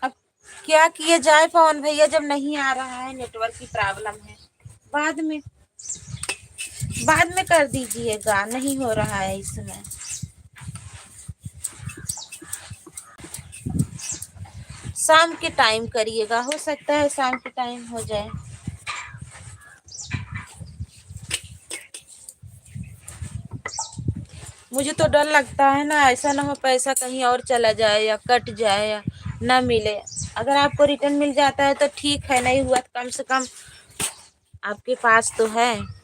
अब क्या किए जाए पवन भैया, जब नहीं आ रहा है, नेटवर्क की प्रॉब्लम है। बाद में कर दीजिएगा, नहीं हो रहा है इस समय। शाम के टाइम करिएगा, हो सकता है शाम के टाइम हो जाए। मुझे तो डर लगता है ना, ऐसा ना हो पैसा कहीं और चला जाए या कट जाए या ना मिले। अगर आपको रिटर्न मिल जाता है तो ठीक है, नहीं हुआ तो कम से कम आपके पास तो है।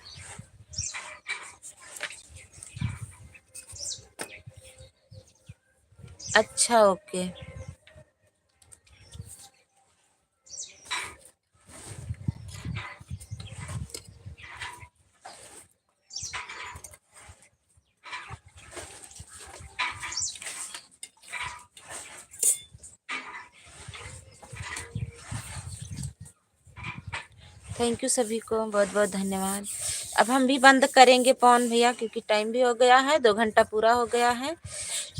अच्छा, ओके। थैंक यू सभी को, बहुत बहुत धन्यवाद। अब हम भी बंद करेंगे पवन भैया, क्योंकि टाइम भी हो गया है, 2 घंटा पूरा हो गया है।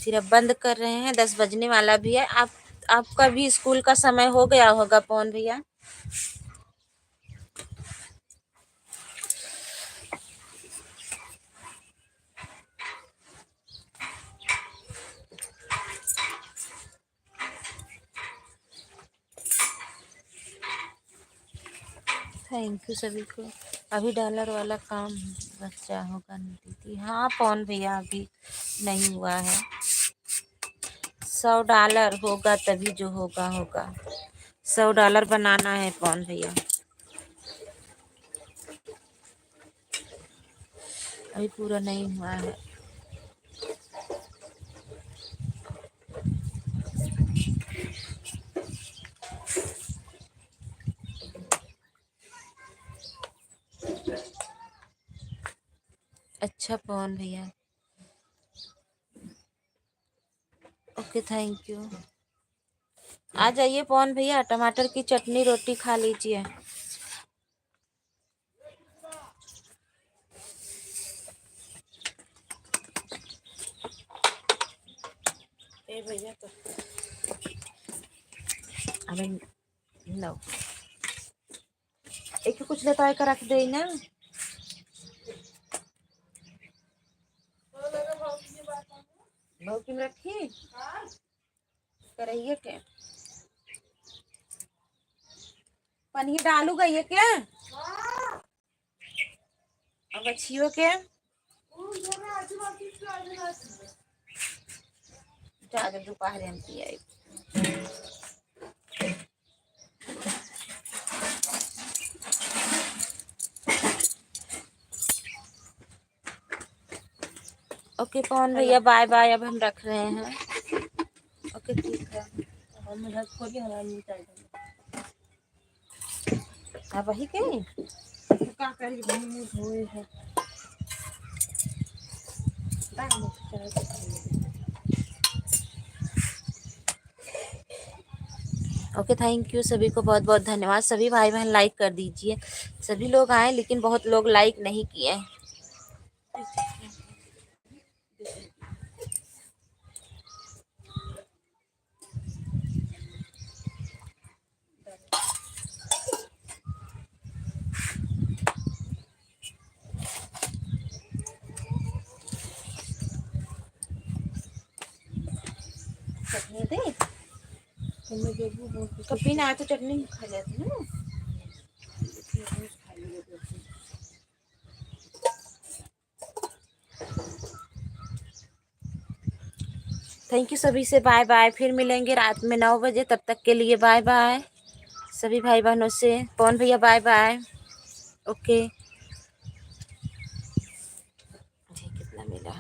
फिर अब बंद कर रहे हैं, 10 बजने वाला भी है। आपका भी स्कूल का समय हो गया होगा पवन भैया। थैंक यू सभी को। अभी डॉलर वाला काम बच्चा होगा दीदी। हाँ पवन भैया, अभी नहीं हुआ है। $100 होगा तभी जो होगा होगा। $100 बनाना है पवन भैया। अभी पूरा नहीं हुआ है। अच्छा पवन भैया, ओके, थैंक यू। आ जाइए पवन भैया, टमाटर की चटनी रोटी खा लीजिए। ए भैया तो अबे लो, एक कुछ लेता है, रख दे ना। बहुत की रखी करइए के पनीर डालू गई है क्या? अब अच्छियों के दोपहर हम पिए। ओके पवन भैया, बाय बाय, अब हम रख रहे हैं। ओके ठीक है। हम घर खोलिए, हमारे चाहिए अब वही के का करी मुंह धोए है। ओके, थैंक यू सभी को, बहुत बहुत धन्यवाद। सभी भाई बहन लाइक कर दीजिए। सभी लोग आए, लेकिन बहुत लोग लाइक नहीं किए। चटनी दे हमें गेहूँ बहुत कभी ना तो चटनी खा जाती ना। थैंक यू सभी से, बाय बाय। फिर मिलेंगे रात में 9 बजे, तब तक के लिए बाय बाय सभी भाई बहनों से। पवन भैया बाय बाय। ओके। मुझे कितना मिला?